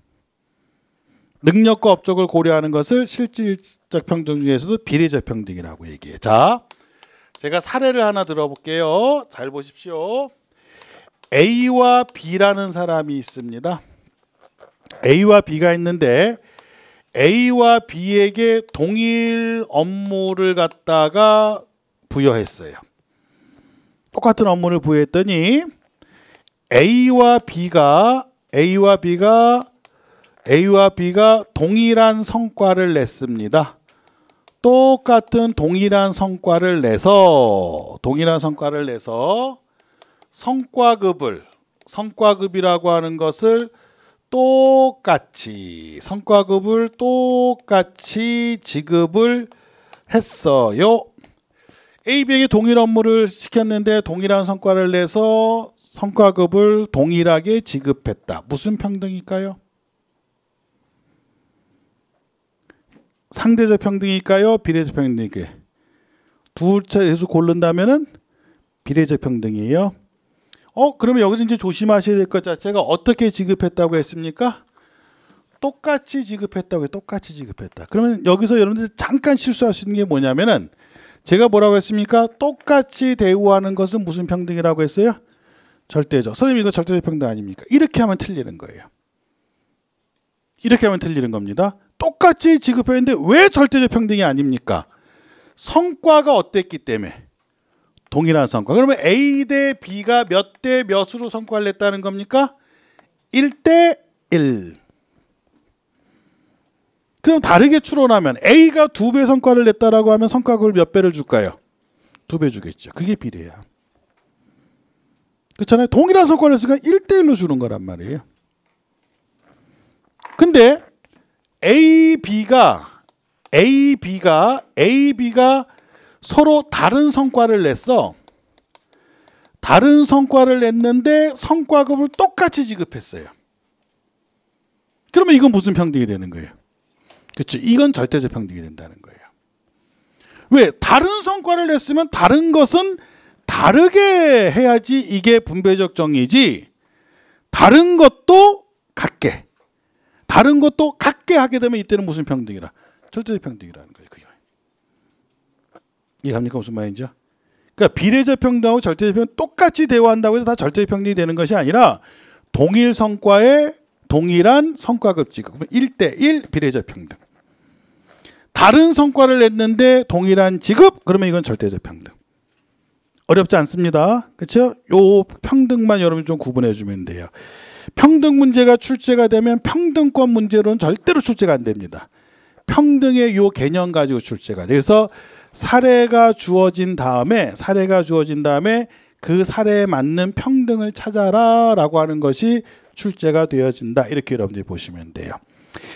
능력과 업적을 고려하는 것을 실질적 평등 중에서도 비례적 평등이라고 얘기해요. 자, 제가 사례를 하나 들어볼게요. 잘 보십시오. A와 B라는 사람이 있습니다. A와 B가 있는데 A와 B에게 동일 업무를 갖다가 부여했어요. 똑같은 업무를 부여했더니 A와 B가 동일한 성과를 냈습니다. 똑같은 동일한 성과를 내서 성과급이라고 하는 것을 성과급을 똑같이 지급을 했어요. A, B에게 동일 업무를 시켰는데 동일한 성과를 내서 성과급을 동일하게 지급했다. 무슨 평등일까요? 상대적 평등일까요? 비례적 평등일까요? 두 차에서 고른다면은 비례적 평등이에요. 그러면 여기서 이제 조심하셔야 될 것 자체가 어떻게 지급했다고 했습니까? 똑같이 지급했다고 해요. 똑같이 지급했다. 그러면 여기서 여러분들 잠깐 실수할 수 있는 게 뭐냐면은 제가 뭐라고 했습니까? 똑같이 대우하는 것은 무슨 평등이라고 했어요? 절대적. 선생님 이거 절대적 평등 아닙니까? 이렇게 하면 틀리는 거예요. 이렇게 하면 틀리는 겁니다. 똑같이 지급했는데 왜 절대적 평등이 아닙니까? 성과가 어땠기 때문에. 동일한 성과. 그러면 A 대 B가 몇 대 몇으로 성과를 냈다는 겁니까? 1대 1. 그럼 다르게 추론하면 A가 2배 성과를 냈다라고 하면 성과급을 몇 배를 줄까요? 2배 주겠죠. 그게 비례야. 그렇잖아요. 동일한 성과를 냈으니까 1대 1로 주는 거란 말이에요. 근데 AB가 서로 다른 성과를 냈어. 다른 성과를 냈는데 성과급을 똑같이 지급했어요. 그러면 이건 무슨 평등이 되는 거예요? 그렇죠. 이건 절대적 평등이 된다는 거예요. 왜? 다른 성과를 냈으면 다른 것은 다르게 해야지 이게 분배적 정의지. 다른 것도 같게 하게 되면 이때는 무슨 평등이라? 절대적 평등이라는 거예요. 그게. 이해합니까? 무슨 말인지요? 그러니까 비례적 평등하고 절대적 평등 똑같이 대우한다고 해서 다 절대적 평등이 되는 것이 아니라 동일 성과에 동일한 성과급 지급. 그러면 1대1 비례적 평등. 다른 성과를 냈는데 동일한 지급? 그러면 이건 절대적 평등. 어렵지 않습니다. 그렇죠? 요 평등만 여러분이 좀 구분해 주면 돼요. 평등 문제가 출제가 되면 평등권 문제로는 절대로 출제가 안 됩니다. 평등의 요 개념 가지고 출제가 돼요. 그래서 사례가 주어진 다음에 그 사례에 맞는 평등을 찾아라 라고 하는 것이 출제가 되어진다. 이렇게 여러분들이 보시면 돼요.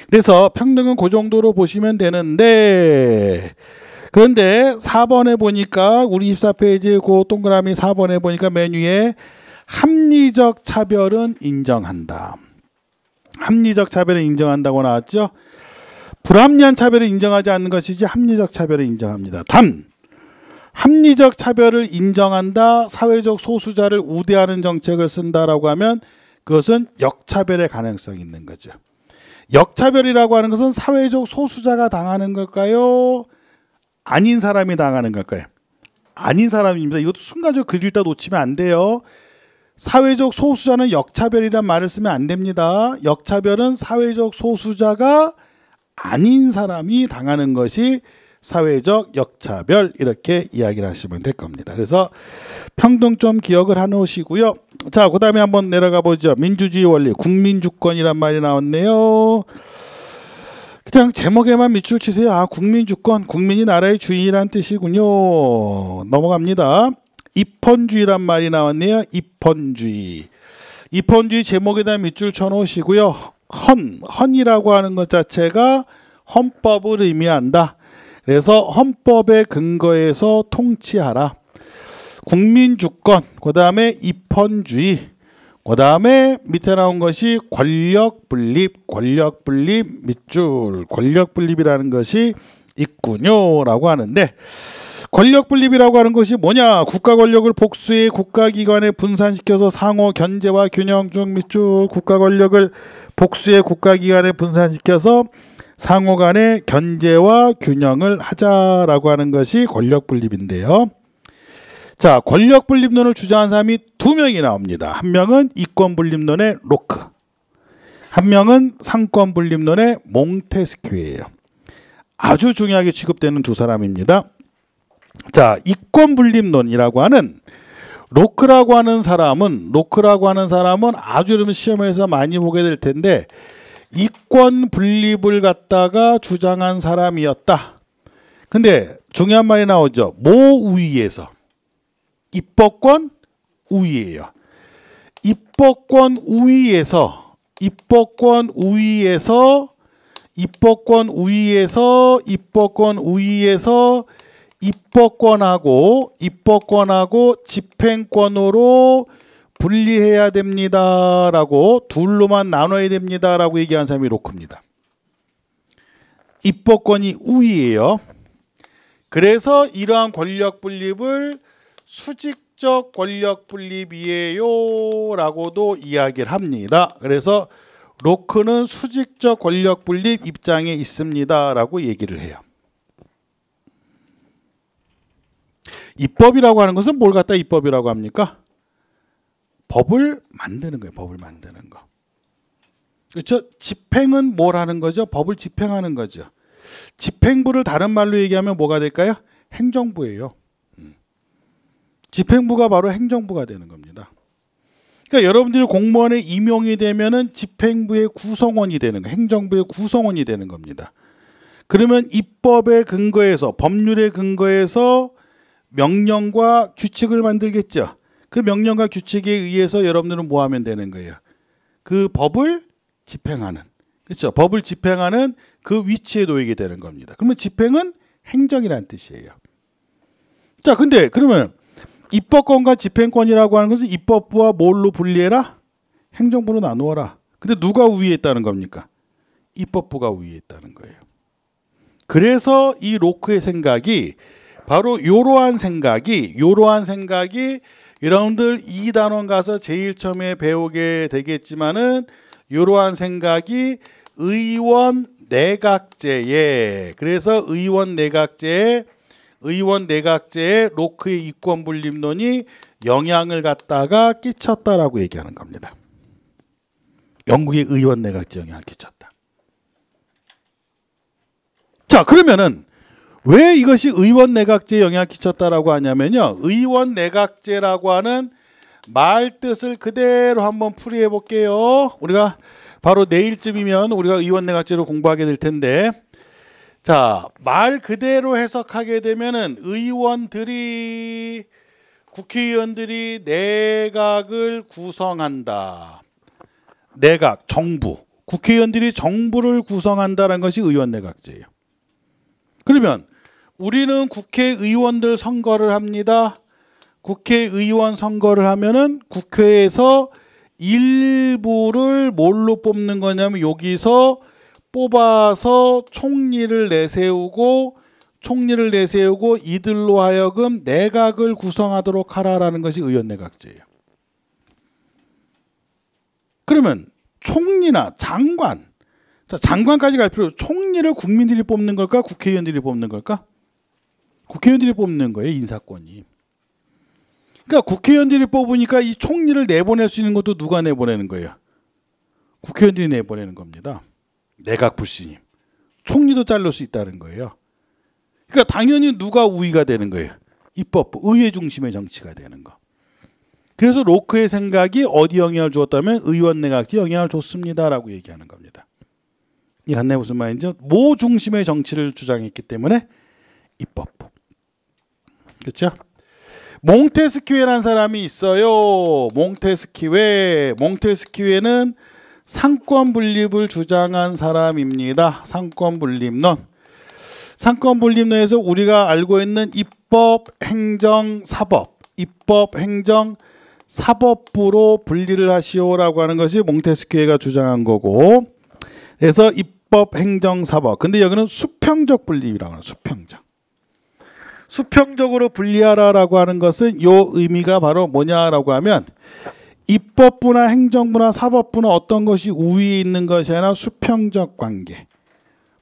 그래서 평등은 그 정도로 보시면 되는데, 그런데 4번에 보니까 우리 24페이지 그 동그라미 4번에 보니까 맨 위에 합리적 차별은 인정한다. 합리적 차별을 인정한다고 나왔죠. 불합리한 차별을 인정하지 않는 것이지 합리적 차별을 인정합니다. 단 합리적 차별을 인정한다, 사회적 소수자를 우대하는 정책을 쓴다라고 하면 그것은 역차별의 가능성이 있는 거죠. 역차별이라고 하는 것은 사회적 소수자가 당하는 걸까요? 아닌 사람이 당하는 걸까요? 아닌 사람입니다. 이것도 순간적으로 글 읽다 놓치면 안 돼요. 사회적 소수자는 역차별이란 말을 쓰면 안 됩니다. 역차별은 사회적 소수자가 아닌 사람이 당하는 것이 사회적 역차별, 이렇게 이야기를 하시면 될 겁니다. 그래서 평등 좀 기억을 해 놓으시고요. 자, 그 다음에 한번 내려가 보죠. 민주주의 원리, 국민주권이란 말이 나왔네요. 그냥 제목에만 밑줄 치세요. 아, 국민주권, 국민이 나라의 주인이란 뜻이군요. 넘어갑니다. 입헌주의란 말이 나왔네요. 입헌주의. 입헌주의 제목에다 밑줄 쳐 놓으시고요. 헌이라고 하는 것 자체가 헌법을 의미한다. 그래서 헌법의 근거에서 통치하라. 국민주권, 그 다음에 입헌주의, 그 다음에 밑에 나온 것이 권력분립, 권력분립 밑줄, 권력분립이라는 것이 있군요 라고 하는데, 권력분립이라고 하는 것이 뭐냐? 국가 권력을 복수의 국가기관에 분산시켜서 상호 견제와 균형 중 밑줄, 국가 권력을 복수의 국가기관에 분산시켜서 상호 간의 견제와 균형을 하자라고 하는 것이 권력분립인데요. 자, 권력분립론을 주장한 사람이 두 명이 나옵니다. 한 명은 이권분립론의 로크, 한 명은 상권분립론의 몽테스큐예요. 아주 중요하게 취급되는 두 사람입니다. 자, 이권분립론이라고 하는 로크라고 하는 사람은 아주 여러분 시험에서 많이 보게 될 텐데, 이권 분립을 갖다가 주장한 사람이었다. 근데 중요한 말이 나오죠. 모 우위에서. 입법권 우위예요. 입법권 우위에서 입법권하고 집행권으로 분리해야 됩니다라고, 둘로만 나눠야 됩니다라고 얘기한 사람이 로크입니다. 입법권이 우위예요. 그래서 이러한 권력 분립을 수직적 권력 분립이에요 라고도 이야기를 합니다. 그래서 로크는 수직적 권력 분립 입장에 있습니다 라고 얘기를 해요. 입법이라고 하는 것은 뭘 갖다 입법이라고 합니까? 법을 만드는 거예요. 법을 만드는 거. 그렇죠? 집행은 뭘 하는 거죠? 법을 집행하는 거죠. 집행부를 다른 말로 얘기하면 뭐가 될까요? 행정부예요. 집행부가 바로 행정부가 되는 겁니다. 그러니까 여러분들이 공무원에 임용이 되면은 집행부의 구성원이 되는 거예요. 행정부의 구성원이 되는 겁니다. 그러면 입법의 근거에서, 법률의 근거에서 명령과 규칙을 만들겠죠. 그 명령과 규칙에 의해서 여러분들은 뭐 하면 되는 거예요? 그 법을 집행하는, 그렇죠? 법을 집행하는 그 위치에 놓이게 되는 겁니다. 그러면 집행은 행정이라는 뜻이에요. 자, 근데 그러면 입법권과 집행권이라고 하는 것은 입법부와 뭘로 분리해라? 행정부로 나누어라. 근데 누가 우위에 있다는 겁니까? 입법부가 우위에 있다는 거예요. 그래서 이 로크의 생각이 바로 요러한 생각이 여러분들 2단원 가서 제일 처음에 배우게 되겠지만은, 이러한 생각이 의원 내각제에, 그래서 의원 내각제에 로크의 이권 분립론이 영향을 갖다가 끼쳤다라고 얘기하는 겁니다. 영국의 의원 내각제 영향을 끼쳤다. 자, 그러면은 왜 이것이 의원 내각제에 영향을 끼쳤다라고 하냐면요. 의원 내각제라고 하는 말 뜻을 그대로 한번 풀이해 볼게요. 우리가 바로 내일쯤이면 우리가 의원 내각제로 공부하게 될 텐데, 자, 말 그대로 해석하게 되면은 국회의원들이 내각을 구성한다. 내각, 정부. 국회의원들이 정부를 구성한다는 것이 의원 내각제예요. 그러면 우리는 국회의원들 선거를 합니다. 국회의원 선거를 하면은 국회에서 일부를 뭘로 뽑는 거냐면 여기서 뽑아서 총리를 내세우고 이들로 하여금 내각을 구성하도록 하라라는 것이 의원 내각제예요. 그러면 총리나 장관, 자, 장관까지 갈 필요, 총리를 국민들이 뽑는 걸까? 국회의원들이 뽑는 걸까? 국회의원들이 뽑는 거예요, 인사권이. 그러니까 국회의원들이 뽑으니까 이 총리를 내보낼 수 있는 것도 누가 내보내는 거예요? 국회의원들이 내보내는 겁니다. 내각 불신임. 총리도 자를 수 있다는 거예요. 그러니까 당연히 누가 우위가 되는 거예요? 입법부, 의회 중심의 정치가 되는 거. 그래서 로크의 생각이 어디 영향을 주었다면 의원 내각에 영향을 줬습니다라고 얘기하는 겁니다. 이 간내 무슨 말인지, 모 중심의 정치를 주장했기 때문에 입법부. 그렇죠? 몽테스키웨라는 사람이 있어요. 몽테스키웨는 상권 분립을 주장한 사람입니다. 상권 분립론. 상권 분립론에서 우리가 알고 있는 입법, 행정, 사법, 입법, 행정, 사법부로 분리를 하시오라고 하는 것이 몽테스키웨가 주장한 거고, 그래서 입법, 행정, 사법. 근데 여기는 수평적 분립이라고 하는, 수평적으로 분리하라라고 하는 것은 요 의미가 바로 뭐냐라고 하면, 입법부나 행정부나 사법부나 어떤 것이 우위에 있는 것이 아니라 수평적 관계,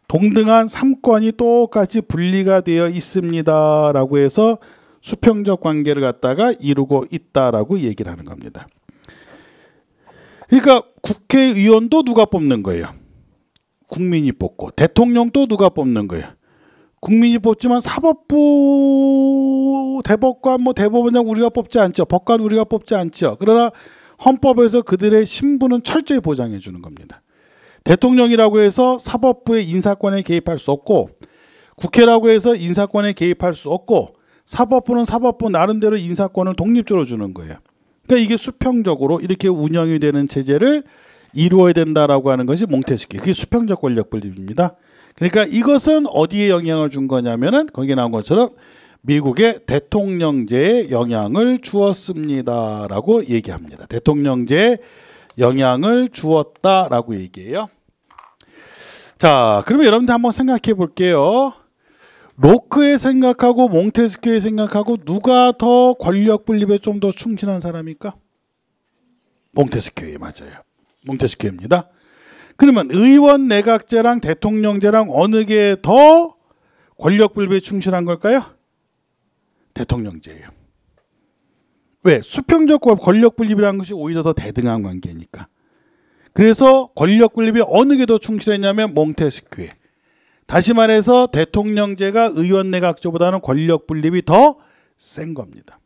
동등한 3권이 똑같이 분리가 되어 있습니다라고 해서 수평적 관계를 갖다가 이루고 있다라고 얘기를 하는 겁니다. 그러니까 국회의원도 누가 뽑는 거예요? 국민이 뽑고, 대통령도 누가 뽑는 거예요? 국민이 뽑지만 사법부, 대법관, 대법원장 우리가 뽑지 않죠. 법관 우리가 뽑지 않죠. 그러나 헌법에서 그들의 신분은 철저히 보장해 주는 겁니다. 대통령이라고 해서 사법부의 인사권에 개입할 수 없고, 국회라고 해서 인사권에 개입할 수 없고, 사법부는 사법부 나름대로 인사권을 독립적으로 주는 거예요. 그러니까 이게 수평적으로 이렇게 운영이 되는 체제를 이루어야 된다라고 하는 것이 몽테스키. 그게 수평적 권력 분립입니다. 그러니까 이것은 어디에 영향을 준 거냐면은 거기에 나온 것처럼 미국의 대통령제에 영향을 주었습니다라고 얘기합니다. 대통령제에 영향을 주었다라고 얘기해요. 자, 그러면 여러분들 한번 생각해 볼게요. 로크의 생각하고 몽테스키의 생각하고 누가 더 권력 분립에 좀 더 충실한 사람일까? 몽테스키, 맞아요. 몽테스키입니다. 그러면 의원 내각제랑 대통령제랑 어느 게 더 권력 분립에 충실한 걸까요? 대통령제예요. 왜? 수평적 권력 분립이라는 것이 오히려 더 대등한 관계니까. 그래서 권력 분립이 어느 게 더 충실했냐면 몽테스키에. 다시 말해서 대통령제가 의원 내각제보다는 권력 분립이 더 센 겁니다.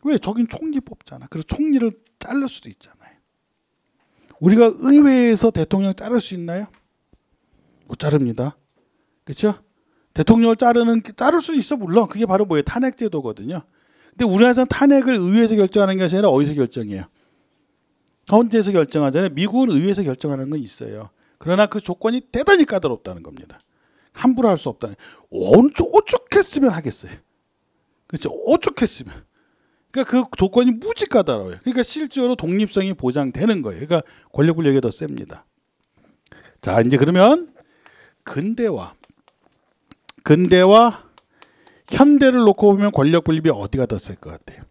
왜? 저긴 총리 뽑잖아. 그래서 총리를 자를 수도 있잖아요. 우리가 의회에서 대통령 자를 수 있나요? 못 자릅니다. 그렇죠? 대통령을 자를 수 있어, 물론. 그게 바로 뭐예요? 탄핵제도거든요. 근데 우리나라에서는 탄핵을 의회에서 결정하는 것이 아니라 어디서 결정해요? 헌재에서 결정하잖아요. 미국은 의회에서 결정하는 건 있어요. 그러나 그 조건이 대단히 까다롭다는 겁니다. 함부로 할 수 없다는. 오죽했으면 하겠어요. 그렇죠? 오죽했으면. 그러니까 그 조건이 무지 까다로워요. 그러니까 실제로 독립성이 보장되는 거예요. 그러니까 권력 분립이 더 셉니다. 자, 이제 그러면 근대와 현대를 놓고 보면 권력 분립이 어디가 더 셀 것 같아요?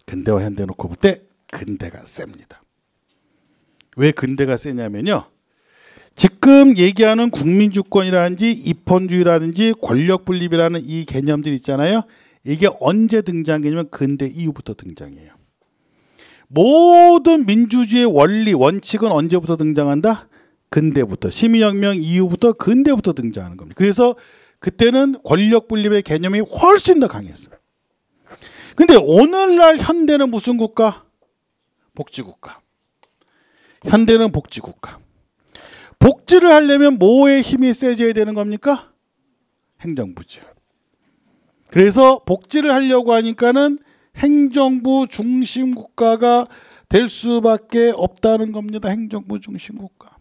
근대와 현대 놓고 볼 때 근대가 셉니다. 왜 근대가 세냐면요, 지금 얘기하는 국민주권이라든지 입헌주의라든지 권력 분립이라는 이 개념들 있잖아요. 이게 언제 등장했냐면 근대 이후부터 등장해요. 모든 민주주의의 원리, 원칙은 언제부터 등장한다? 근대부터. 시민혁명 이후부터 근대부터 등장하는 겁니다. 그래서 그때는 권력 분립의 개념이 훨씬 더 강했어요. 근데 오늘날 현대는 무슨 국가? 복지국가. 현대는 복지국가. 복지를 하려면 뭐의 힘이 세져야 되는 겁니까? 행정부죠. 그래서 복지를 하려고 하니까는 행정부 중심 국가가 될 수밖에 없다는 겁니다. 행정부 중심 국가.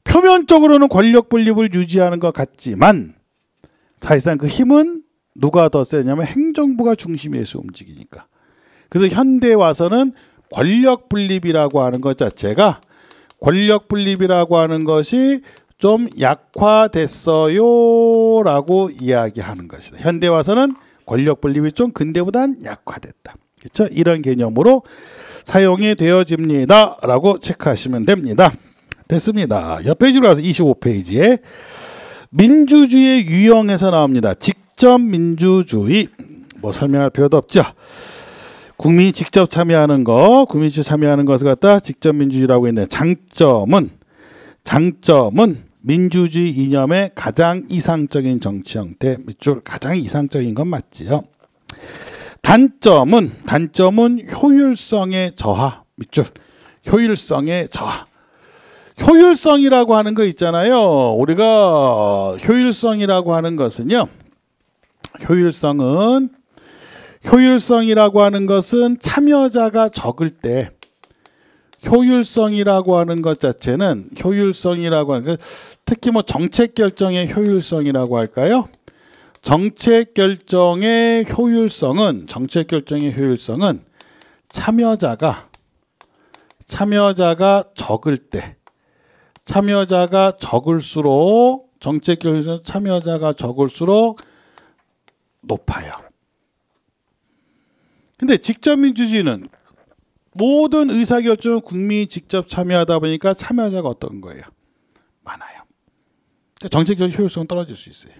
표면적으로는 권력 분립을 유지하는 것 같지만 사실상 그 힘은 누가 더 세냐면 행정부가 중심에서 움직이니까. 그래서 현대에 와서는 권력 분립이라고 하는 것 자체가 권력 분립이라고 하는 것이 좀 약화됐어요 라고 이야기하는 것이다. 현대 와서는 권력 분립이 좀 근대보단 약화됐다. 그렇죠? 이런 개념으로 사용이 되어집니다 라고 체크하시면 됩니다. 됐습니다. 옆 페이지로 와서 25페이지에 민주주의의 유형에서 나옵니다. 직접 민주주의. 뭐 설명할 필요도 없죠. 국민이 직접 참여하는 거, 국민이 직접 참여하는 것을 갖다 직접 민주주의라고 했는데 장점은 민주주의 이념의 가장 이상적인 정치 형태, 밑줄 가장 이상적인 건 맞지요. 단점은 효율성의 저하, 밑줄 효율성의 저하. 효율성이라고 하는 거 있잖아요. 우리가 효율성이라고 하는 것은요. 효율성이라고 하는 것은 참여자가 적을 때 효율성이라고 하는 것 자체는 효율성이라고 하는 것, 특히 뭐 정책 결정의 효율성이라고 할까요? 정책 결정의 효율성은 참여자가 적을 때 참여자가 적을수록 정책 결정 참여자가 적을수록 높아요. 근데 직접 민주주의는 모든 의사결정을 국민이 직접 참여하다 보니까 참여자가 어떤 거예요? 많아요. 정책적 효율성은 떨어질 수 있어요.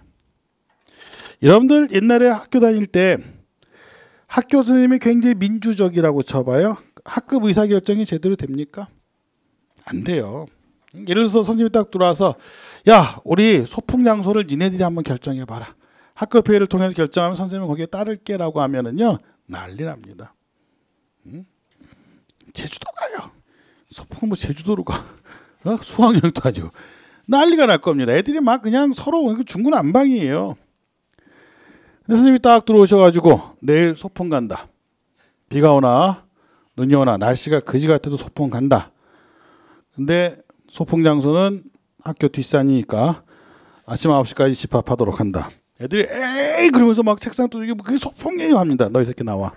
여러분들 옛날에 학교 다닐 때 학교 선생님이 굉장히 민주적이라고 쳐봐요. 학급 의사결정이 제대로 됩니까? 안 돼요. 예를 들어서 선생님이 딱 들어와서 야 우리 소풍 장소를 니네들이 한번 결정해봐라. 학급회의를 통해서 결정하면 선생님은 거기에 따를게라고 하면은요 난리 납니다. 제주도 가요. 소풍은 뭐 제주도로 가. 수학여행도 아니고 난리가 날 겁니다. 애들이 막 그냥 서로 중구난방이에요. 선생님이 딱 들어오셔가지고 내일 소풍 간다. 비가 오나 눈이 오나 날씨가 그지 같아도 소풍 간다. 근데 소풍 장소는 학교 뒷산이니까 아침 9시까지 집합하도록 한다. 애들이 에이 그러면서 막 책상 두들기고 그게 소풍이에요 합니다. 너희 새끼 나와.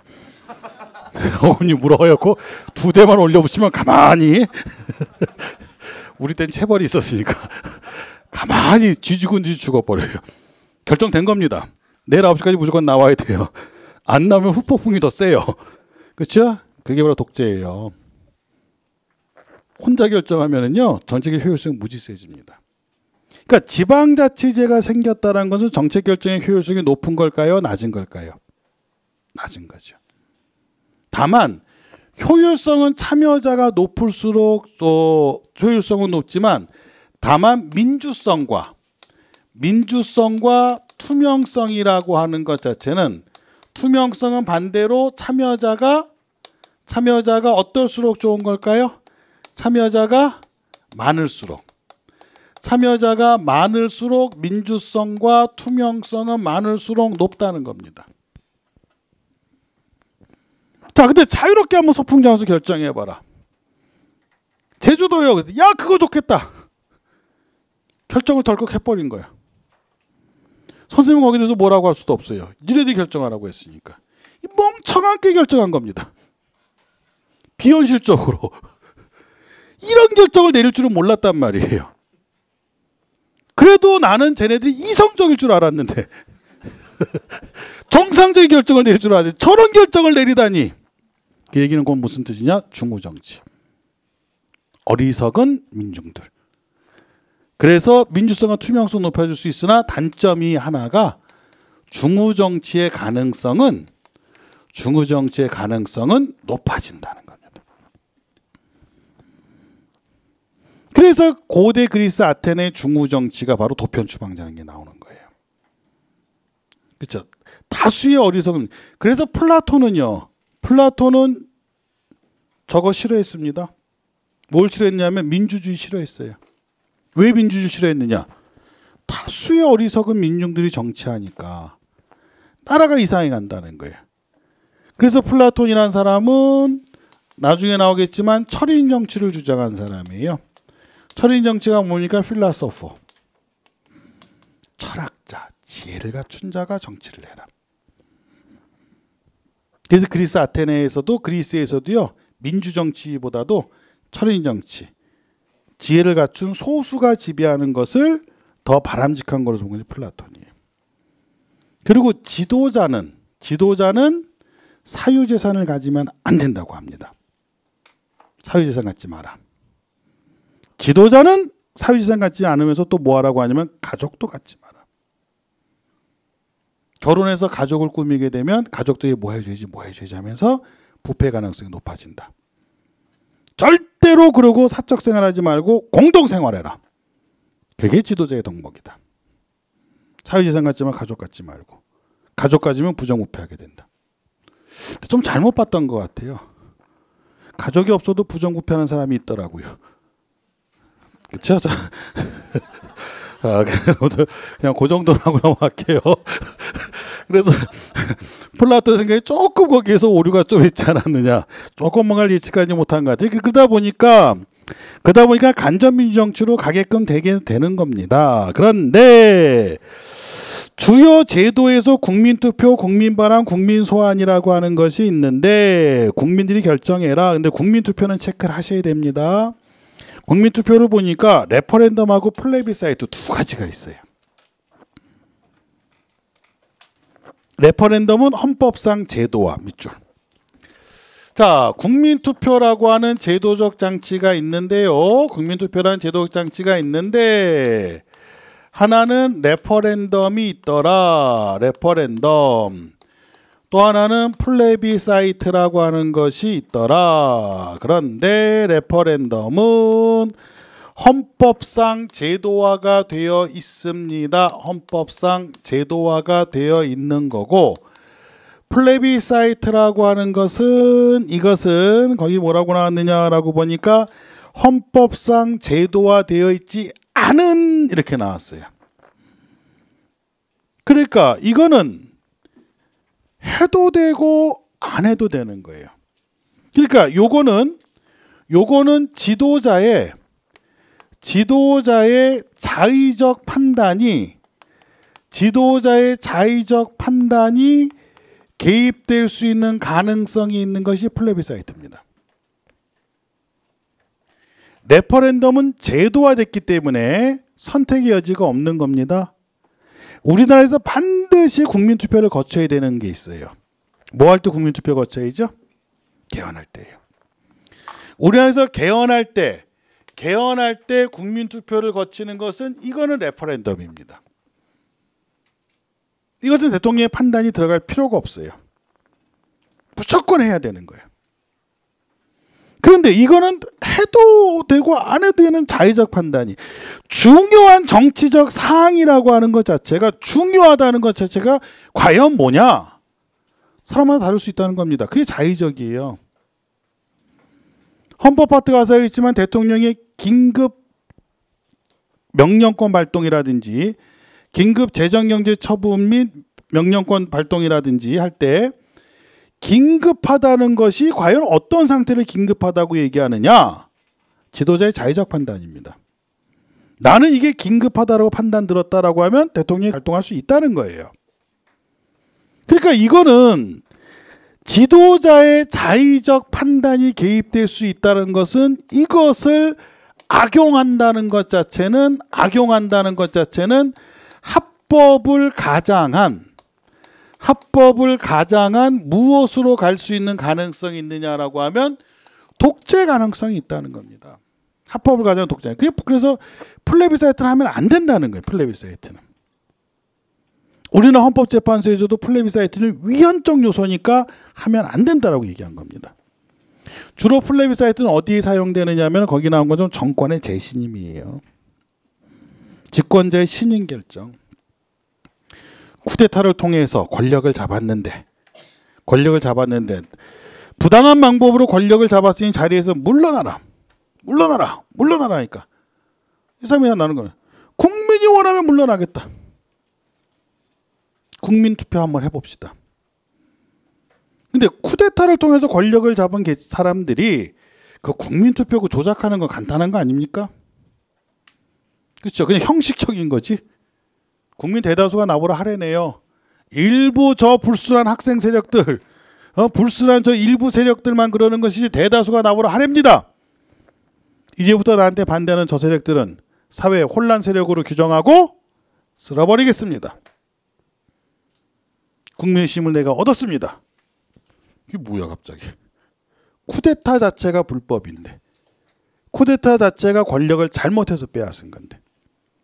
어머니 물어갖고 2대만 올려붙이면 가만히 우리 땐 체벌이 있었으니까 가만히 쥐죽은쥐 죽어버려요. 결정된 겁니다. 내일 9시까지 무조건 나와야 돼요. 안 나오면 후폭풍이 더 세요. 그렇죠? 그게 바로 독재예요. 혼자 결정하면은요 정책의 효율성이 무지 세집니다. 그러니까 지방자치제가 생겼다는 것은 정책 결정의 효율성이 높은 걸까요? 낮은 걸까요? 낮은 거죠. 다만 효율성은 참여자가 높을수록 또 효율성은 높지만 다만 민주성과 투명성이라고 하는 것 자체는 투명성은 반대로 참여자가 어떨수록 좋은 걸까요? 참여자가 많을수록 민주성과 투명성은 많을수록 높다는 겁니다. 자, 근데 자유롭게 한번 소풍 장소 결정해봐라. 제주도요. 야, 그거 좋겠다. 결정을 덜컥 해버린 거야. 선생님은 거기에 대해서 뭐라고 할 수도 없어요. 니네들이 결정하라고 했으니까. 멍청하게 결정한 겁니다. 비현실적으로. 이런 결정을 내릴 줄은 몰랐단 말이에요. 그래도 나는 쟤네들이 이성적일 줄 알았는데 정상적인 결정을 내릴 줄 알았는데 저런 결정을 내리다니. 그 얘기는 그건 무슨 뜻이냐? 중후정치. 어리석은 민중들. 그래서 민주성과 투명성을 높여줄 수 있으나 단점이 하나가 중후정치의 가능성은 중후 정치의 가능성은 높아진다는 겁니다. 그래서 고대 그리스 아테네의 중후 정치가 바로 도편 추방자는 게 나오는 거예요. 그렇죠? 다수의 어리석은. 그래서 플라톤은 저거 싫어했습니다. 뭘 싫어했냐면 민주주의 싫어했어요. 왜 민주주의 싫어했느냐? 다수의 어리석은 민중들이 정치하니까 나라가 이상해 간다는 거예요. 그래서 플라톤이라는 사람은 나중에 나오겠지만 철인 정치를 주장한 사람이에요. 철인 정치가 뭡니까? 필라소퍼. 철학자, 지혜를 갖춘 자가 정치를 해라. 그래서 그리스에서도요. 민주 정치보다도 철인 정치, 지혜를 갖춘 소수가 지배하는 것을 더 바람직한 거로 본 것이 플라톤이에요. 그리고 지도자는 사유재산을 가지면 안 된다고 합니다. 사유재산 갖지 마라. 지도자는 사유재산 갖지 않으면서 또 뭐 하라고 하냐면 가족도 갖지 마라. 결혼해서 가족을 꾸미게 되면 가족들이 뭐 해줘야지 하면서 부패 가능성이 높아진다. 절대로 그러고 사적 생활하지 말고 공동 생활해라. 그게 지도자의 덕목이다. 사유재산 갖지만 가족 갖지 말고. 가족 가지면 부정부패하게 된다. 좀 잘못 봤던 것 같아요. 가족이 없어도 부정부패하는 사람이 있더라고요. 그렇죠? 그냥 그 정도로 하고 넘어갈게요. 그래서 플라톤 생각에 조금 거기에서 오류가 좀 있지 않았느냐. 조금만 예측하지 못한 것 같아요. 그러다 보니까 간접민주정치로 가게끔 되는 겁니다. 그런데 주요 제도에서 국민투표, 국민바람, 국민소환이라고 하는 것이 있는데 국민들이 결정해라. 근데 국민투표는 체크를 하셔야 됩니다. 국민투표를 보니까 레퍼런덤하고 플레비사이트 두 가지가 있어요. 레퍼런덤은 헌법상 제도화 밑줄. 자, 국민투표라고 하는 제도적 장치가 있는데요. 국민투표라는 제도적 장치가 있는데 하나는 레퍼런덤이 있더라. 레퍼런덤. 또 하나는 플레비사이트라고 하는 것이 있더라. 그런데 레퍼런덤은 헌법상 제도화가 되어 있습니다. 헌법상 제도화가 되어 있는 거고 플레비사이트라고 하는 것은 이것은 거기 뭐라고 나왔느냐라고 보니까 헌법상 제도화되어 있지 않은 이렇게 나왔어요. 그러니까 이거는 해도 되고 안 해도 되는 거예요. 그러니까 요거는 지도자의 자의적 판단이 개입될 수 있는 가능성이 있는 것이 플레비사이트입니다. 레퍼런덤은 제도화됐기 때문에 선택의 여지가 없는 겁니다. 우리나라에서 반드시 국민투표를 거쳐야 되는 게 있어요. 뭐 할 때 국민투표 거쳐야죠? 개헌할 때예요. 우리나라에서 개헌할 때 국민투표를 거치는 것은 이거는 레퍼런덤입니다. 이것은 대통령의 판단이 들어갈 필요가 없어요. 무조건 해야 되는 거예요. 그런데 이거는 해도 되고 안 해도 되는 자의적 판단이 중요한 정치적 사항이라고 하는 것 자체가 중요하다는 것 자체가 과연 뭐냐? 사람마다 다를 수 있다는 겁니다. 그게 자의적이에요. 헌법 파트가 써 있지만 대통령의 긴급 명령권 발동이라든지 긴급 재정경제 처분 및 명령권 발동이라든지 할 때 긴급하다는 것이 과연 어떤 상태를 긴급하다고 얘기하느냐? 지도자의 자의적 판단입니다. 나는 이게 긴급하다고 판단 들었다라고 하면 대통령이 발동할 수 있다는 거예요. 그러니까 이거는 지도자의 자의적 판단이 개입될 수 있다는 것은 이것을 악용한다는 것 자체는 합법을 가장한 무엇으로 갈 수 있는 가능성이 있느냐라고 하면 독재 가능성이 있다는 겁니다. 합법을 가장한 독재. 그래서 플레비사이트를 하면 안 된다는 거예요. 플레비사이트는. 우리는 헌법재판소에서도 플레비사이트는 위헌적 요소니까 하면 안 된다라고 얘기한 겁니다. 주로 플레비사이트는 어디에 사용되느냐 하면 거기 나온 건 좀 정권의 재신임이에요. 집권자의 신임 결정. 쿠데타를 통해서 권력을 잡았는데 부당한 방법으로 권력을 잡았으니 자리에서 물러나라 하니까 이 사람이 나는 거예요. 국민이 원하면 물러나겠다. 국민투표 한번 해봅시다. 근데 쿠데타를 통해서 권력을 잡은 사람들이 그 국민투표 그 조작하는 건 간단한 거 아닙니까? 그렇죠. 그냥 형식적인 거지. 국민 대다수가 나보라 하래네요. 일부 저 불순한 학생 세력들, 불순한 저 일부 세력들만 그러는 것이지 대다수가 나보라 하랍니다. 이제부터 나한테 반대하는 저 세력들은 사회 혼란 세력으로 규정하고 쓸어버리겠습니다. 국민의힘을 내가 얻었습니다. 이게 뭐야 갑자기. 쿠데타 자체가 불법인데, 쿠데타 자체가 권력을 잘못해서 빼앗은 건데,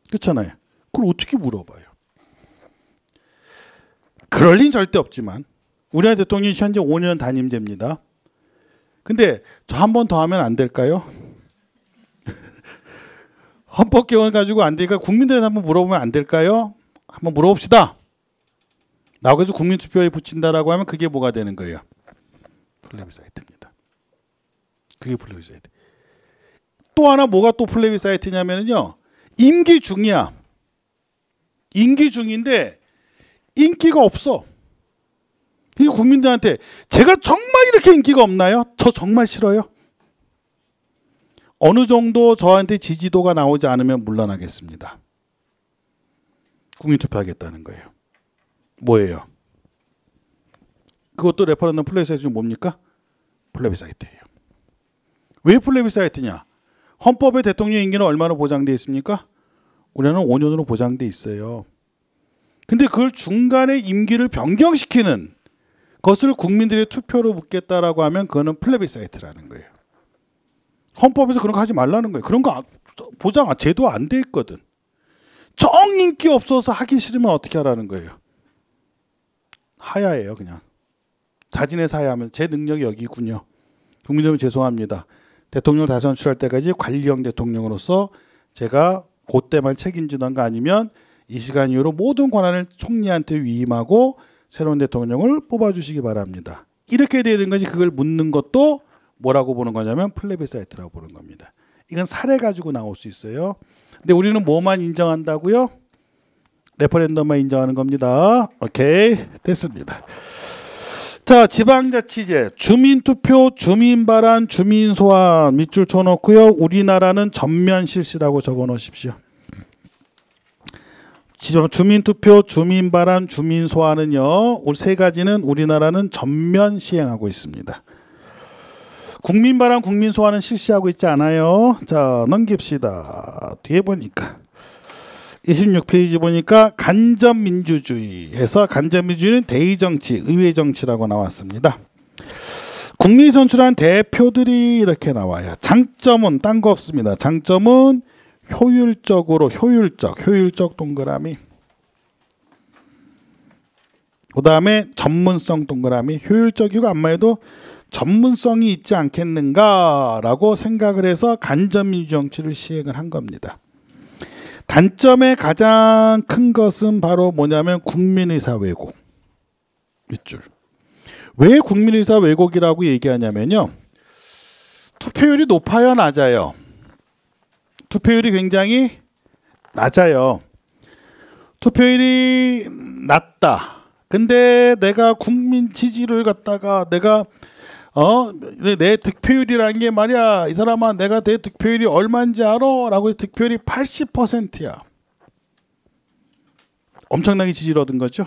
그렇잖아요. 그걸 어떻게 물어봐요. 그럴 리는 절대 없지만 우리나라 대통령이 현재 5년 단임제입니다. 근데 저 한 번 더 하면 안 될까요? 헌법 개헌 가지고 안 되니까 국민들한테 한번 물어보면 안 될까요? 한번 물어봅시다. 나하고 해서 국민투표에 붙인다라고 하면 그게 뭐가 되는 거예요? 플레비사이트입니다. 그게 플레비사이트. 또 하나 뭐가 또 플레비사이트냐면요. 임기 중이야. 임기 중인데 인기가 없어. 이 국민들한테 제가 정말 이렇게 인기가 없나요? 저 정말 싫어요. 어느 정도 저한테 지지도가 나오지 않으면 물러나겠습니다. 국민투표하겠다는 거예요. 뭐예요? 그것도 레퍼런덤 플레비사이트 뭡니까? 플레비사이트예요. 왜 플레비사이트냐? 헌법에 대통령 임기는 얼마나 보장되어 있습니까? 우리나라는 5년으로 보장되어 있어요. 근데 그걸 중간에 임기를 변경시키는 것을 국민들의 투표로 묻겠다라고 하면 그거는 플레비사이트라는 거예요. 헌법에서 그런 거 하지 말라는 거예요. 그런 거 보장 제도 안 돼 있거든. 정 인기 없어서 하기 싫으면 어떻게 하라는 거예요. 하야예요. 그냥 자진해서 하야하면 제 능력이 여기군요. 국민 여러분 죄송합니다. 대통령 다시 선출할 때까지 관리형 대통령으로서 제가 그때만 책임지던가 아니면 이 시간 이후로 모든 권한을 총리한테 위임하고 새로운 대통령을 뽑아주시기 바랍니다. 이렇게 되는 거지. 그걸 묻는 것도 뭐라고 보는 거냐면 플레비사이트라고 보는 겁니다. 이건 사례 가지고 나올 수 있어요. 근데 우리는 뭐만 인정한다고요? 레퍼런덤만 인정하는 겁니다. 오케이, 됐습니다. 자, 지방자치제, 주민투표, 주민발안, 주민소환 밑줄 쳐놓고요. 우리나라는 전면 실시라고 적어놓으십시오. 주민투표, 주민발안, 주민소환은요, 세 가지는 우리나라는 전면 시행하고 있습니다. 국민발안, 국민소환은 실시하고 있지 않아요. 자, 넘깁시다. 뒤에 보니까 26페이지 보니까 간접민주주의에서 간접민주주의는 대의정치, 의회정치라고 나왔습니다. 국민이 선출한 대표들이 이렇게 나와요. 장점은 딴 거 없습니다. 장점은 효율적으로 효율적 동그라미. 그 다음에 전문성 동그라미. 효율적이고 안마해도 전문성이 있지 않겠는가라고 생각을 해서 간접민주정치를 시행을 한 겁니다. 단점의 가장 큰 것은 바로 뭐냐면 국민의사 왜곡. 밑줄. 왜 국민의사 왜곡이라고 얘기하냐면요. 투표율이 높아요, 낮아요? 투표율이 굉장히 낮아요. 투표율이 낮다. 근데 내가 국민 지지를 갖다가 내가 내 득표율이라는 게 말이야. 이 사람아 내가 내 득표율이 얼마인지 알아? 라고 해서 득표율이 80%야. 엄청나게 지지를 얻은 거죠.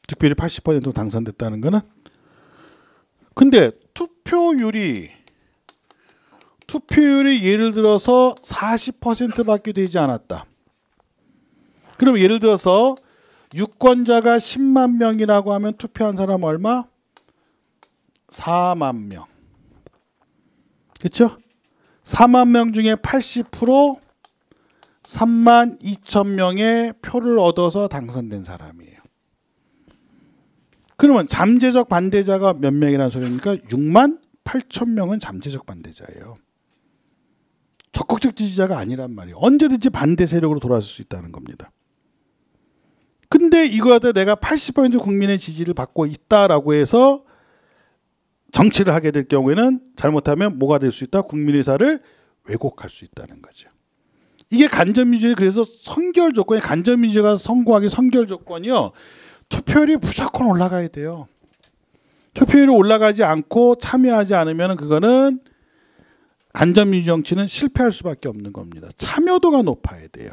득표율이 80%로 당선됐다는 거는. 근데 투표율이 예를 들어서 40%밖에 되지 않았다. 그럼 예를 들어서 유권자가 10만 명이라고 하면 투표한 사람 얼마? 4만 명. 그렇죠? 4만 명 중에 80% 3만 2천 명의 표를 얻어서 당선된 사람이에요. 그러면 잠재적 반대자가 몇 명이라는 소리입니까? 6만 8천 명은 잠재적 반대자예요. 적극적 지지자가 아니란 말이에요. 언제든지 반대 세력으로 돌아설 수 있다는 겁니다. 근데 이거한테 내가 80% 국민의 지지를 받고 있다라고 해서 정치를 하게 될 경우에는 잘못하면 뭐가 될 수 있다? 국민의사를 왜곡할 수 있다는 거죠. 이게 간접민주주의, 그래서 선결 조건이, 간접민주주의가 성공하기 선결 조건이요, 투표율이 무조건 올라가야 돼요. 투표율이 올라가지 않고 참여하지 않으면 그거는 간접민주 정치는 실패할 수밖에 없는 겁니다. 참여도가 높아야 돼요.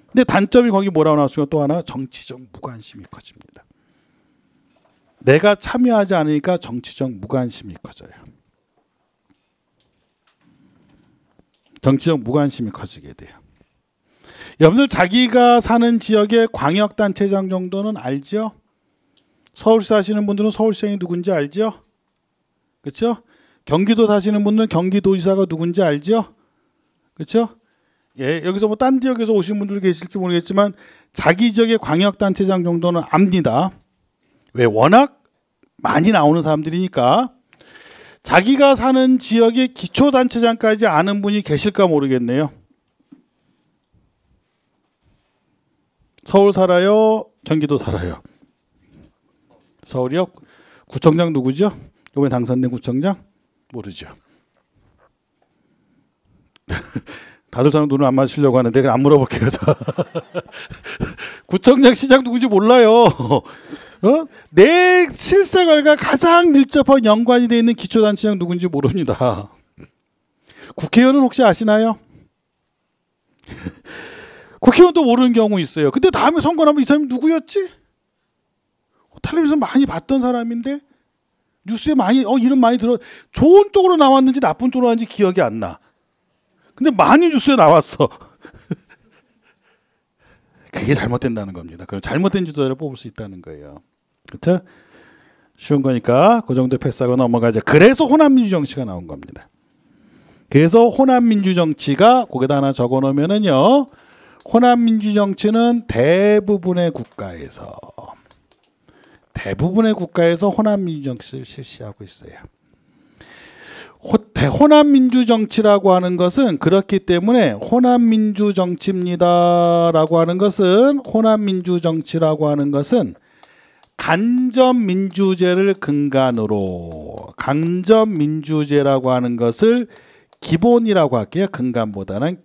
근데 단점이 거기 뭐라고 나왔으면 또 하나, 정치적 무관심이 커집니다. 내가 참여하지 않으니까 정치적 무관심이 커져요. 정치적 무관심이 커지게 돼요. 여러분들 자기가 사는 지역의 광역단체장 정도는 알죠? 서울시 사시는 분들은 서울시장이 누군지 알죠? 그렇죠? 경기도 사시는 분들은 경기도지사가 누군지 알죠? 그렇죠? 예, 여기서 뭐 딴 지역에서 오신 분들 계실지 모르겠지만 자기 지역의 광역단체장 정도는 압니다. 왜? 워낙 많이 나오는 사람들이니까. 자기가 사는 지역의 기초단체장까지 아는 분이 계실까 모르겠네요. 서울 살아요? 경기도 살아요? 서울이요? 구청장 누구죠? 이번에 당선된 구청장? 모르죠. 다들 저는 눈을 안 맞추려고 하는데 그냥 안 물어볼게요. 구청장, 시장 누군지 몰라요. 내 실생활과 가장 밀접한 연관이 되어 있는 기초단체장 누군지 모릅니다. 국회의원은 혹시 아시나요? 국회의원도 모르는 경우 있어요. 근데 다음에 선거 나면 이 사람이 누구였지? 텔레비전 많이 봤던 사람인데 뉴스에 많이 이름 많이 들어, 좋은 쪽으로 나왔는지 나쁜 쪽으로 나왔는지 기억이 안 나. 근데 많이 뉴스에 나왔어. 그게 잘못된다는 겁니다. 그럼 잘못된 지도자를 뽑을 수 있다는 거예요. 그렇죠? 쉬운 거니까 그 정도 패스하고 넘어가죠. 그래서 호남민주 정치가 나온 겁니다. 그래서 호남민주 정치가 거기다 하나 적어 놓으면은요, 호남민주 정치는 대부분의 국가에서 호남민주 정치를 실시하고 있어요. 호남민주 정치라고 하는 것은 그렇기 때문에 호남민주 정치입니다라고 하는 것은, 호남민주 정치라고 하는 것은 간접민주제를 근간으로, 간접민주제라고 하는 것을 기본이라고 할게요. 근간보다는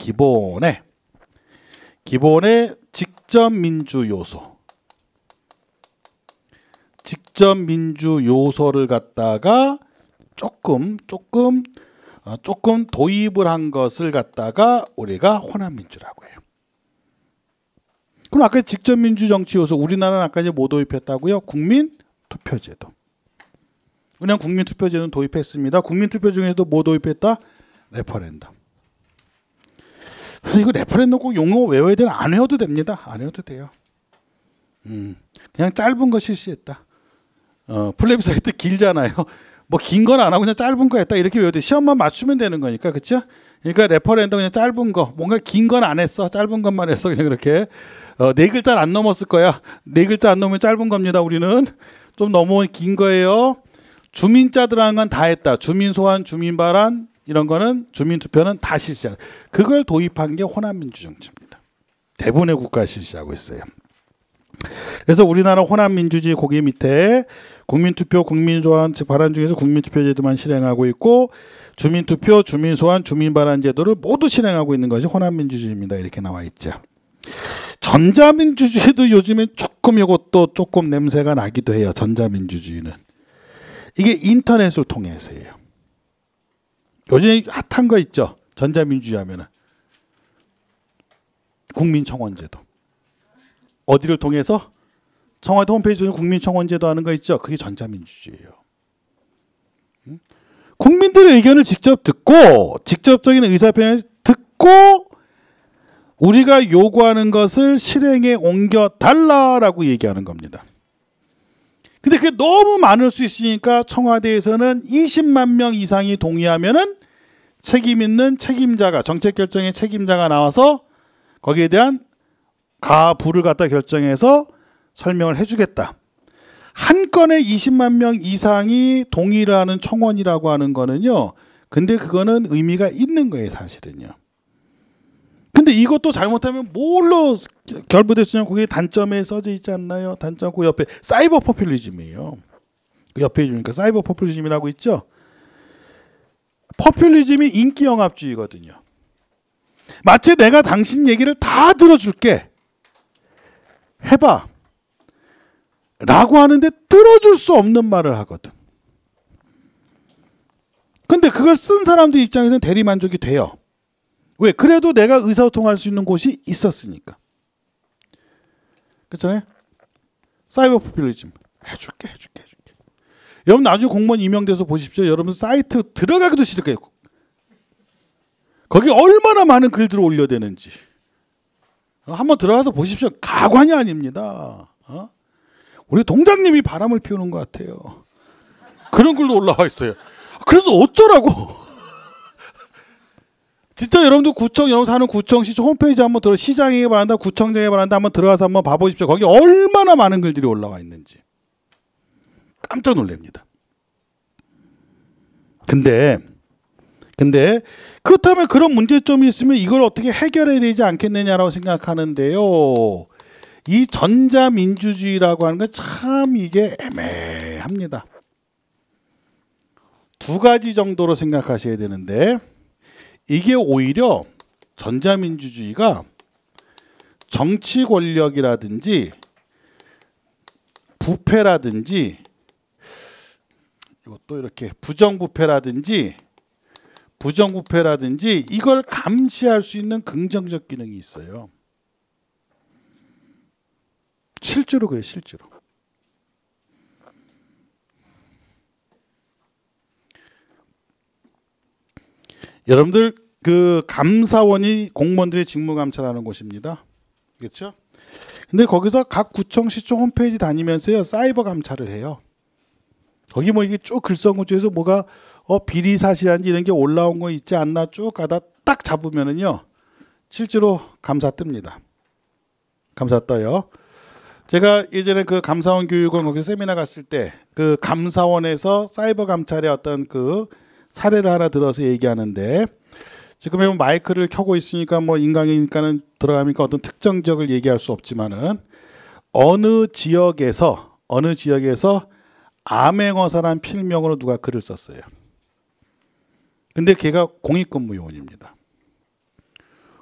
기본의 직접민주 요소, 직접민주 요소를 갖다가 조금 도입을 한 것을 갖다가 우리가 호남민주라고 해요. 그럼 아까 직접민주 정치 요소, 우리나라는 아까 이제 뭐 도입했다고요? 국민투표제도. 그냥 국민투표제는 도입했습니다. 국민투표 중에서도 뭐 도입했다? 레퍼렌덤. 이거 레퍼렌덤 꼭 용어 외워야 되나? 안 외워도 됩니다. 안 외워도 돼요. 그냥 짧은 거 실시했다. 플레비사이트 길잖아요. 뭐 긴 건 안 하고 그냥 짧은 거 했다 이렇게 외워도 돼. 시험만 맞추면 되는 거니까, 그렇죠? 그러니까 레퍼렌덤 그냥 짧은 거, 뭔가 긴 건 안 했어, 짧은 것만 했어, 그냥 그렇게. 네 글자를 안 넘었을 거야. 네 글자 안 넘으면 짧은 겁니다. 우리는 좀 너무 긴 거예요. 주민자 들어간 건 다 했다. 주민 소환, 주민 발언 이런 거는, 주민 투표는 다 실시하는. 그걸 도입한 게 호남민주 정치입니다. 대부분의 국가가 실시하고 있어요. 그래서 우리나라 호남민주주의 고기 밑에 국민투표, 국민소환 발언 중에서 국민투표제도만 실행하고 있고, 주민투표, 주민소환, 주민발언 제도를 모두 실행하고 있는 것이 호남민주주의입니다. 이렇게 나와 있죠. 전자민주주의도 요즘에 이것도 조금 냄새가 나기도 해요. 전자민주주의는. 이게 인터넷을 통해서예요. 요즘에 핫한 거 있죠. 전자민주주의 하면은 국민청원제도. 어디를 통해서? 청와대 홈페이지에 국민청원제도 하는 거 있죠. 그게 전자민주주의예요. 국민들의 의견을 직접 듣고, 직접적인 의사표현을 듣고 우리가 요구하는 것을 실행에 옮겨달라라고 얘기하는 겁니다. 근데 그게 너무 많을 수 있으니까 청와대에서는 20만 명 이상이 동의하면은 책임 있는 책임자가, 정책 결정의 책임자가 나와서 거기에 대한 가부를 갖다 결정해서 설명을 해주겠다. 한 건에 20만 명 이상이 동의를 하는 청원이라고 하는 거는요. 근데 그거는 의미가 있는 거예요, 사실은요. 근데 이것도 잘못하면 뭘로 결부됐으냐면 그게 단점에 써져 있지 않나요? 단점 그 옆에 사이버 포퓰리즘이에요. 그 옆에 보니까 사이버 포퓰리즘이라고 있죠. 포퓰리즘이 인기 영합주의거든요. 마치 내가 당신 얘기를 다 들어줄게. 해봐. 라고 하는데 들어줄 수 없는 말을 하거든. 근데 그걸 쓴 사람들 입장에서는 대리만족이 돼요. 왜? 그래도 내가 의사소통할 수 있는 곳이 있었으니까. 그렇잖아요? 사이버 포퓰리즘. 해줄게. 여러분 나중에 공무원 임명돼서 보십시오. 여러분 사이트 들어가기도 싫어요. 거기 얼마나 많은 글들을 올려야 되는지. 한번 들어가서 보십시오. 가관이 아닙니다. 우리 동장님이 바람을 피우는 것 같아요. 그런 글도 올라와 있어요. 그래서 어쩌라고. 진짜 여러분들 구청, 여러분 사는 구청시 홈페이지 한번 시장에 바란다, 구청장에 바란다 한번 들어가서 한번 봐보십시오. 거기 얼마나 많은 글들이 올라와 있는지. 깜짝 놀랍니다. 근데 그렇다면 그런 문제점이 있으면 이걸 어떻게 해결해야 되지 않겠느냐라고 생각하는데요. 이 전자민주주의라고 하는 건 참 이게 애매합니다. 두 가지 정도로 생각하셔야 되는데 이게 오히려 전자민주주의가 정치 권력이라든지 부패라든지 이것도 이렇게 부정부패라든지 이걸 감시할 수 있는 긍정적 기능이 있어요. 실제로 그래요. 실제로. 여러분들 그 감사원이 공무원들의 직무 감찰하는 곳입니다. 그렇죠? 근데 거기서 각 구청 시청 홈페이지 다니면서요. 사이버 감찰을 해요. 거기 뭐 이게 쭉 글썽구조에서 뭐가 비리 사실한지 이런 게 올라온 거 있지 않나 쭉 가다 딱 잡으면은요. 실제로 감사 뜹니다. 감사 떠요. 제가 예전에 그 감사원 교육원 거기 세미나 갔을 때 그 감사원에서 사이버 감찰의 어떤 그 사례를 하나 들어서 얘기하는데 지금 해보면 마이크를 켜고 있으니까 뭐 인강이니까는 들어가니까 어떤 특정 지역을 얘기할 수 없지만은 어느 지역에서 암행어사란 필명으로 누가 글을 썼어요. 근데 걔가 공익근무요원입니다.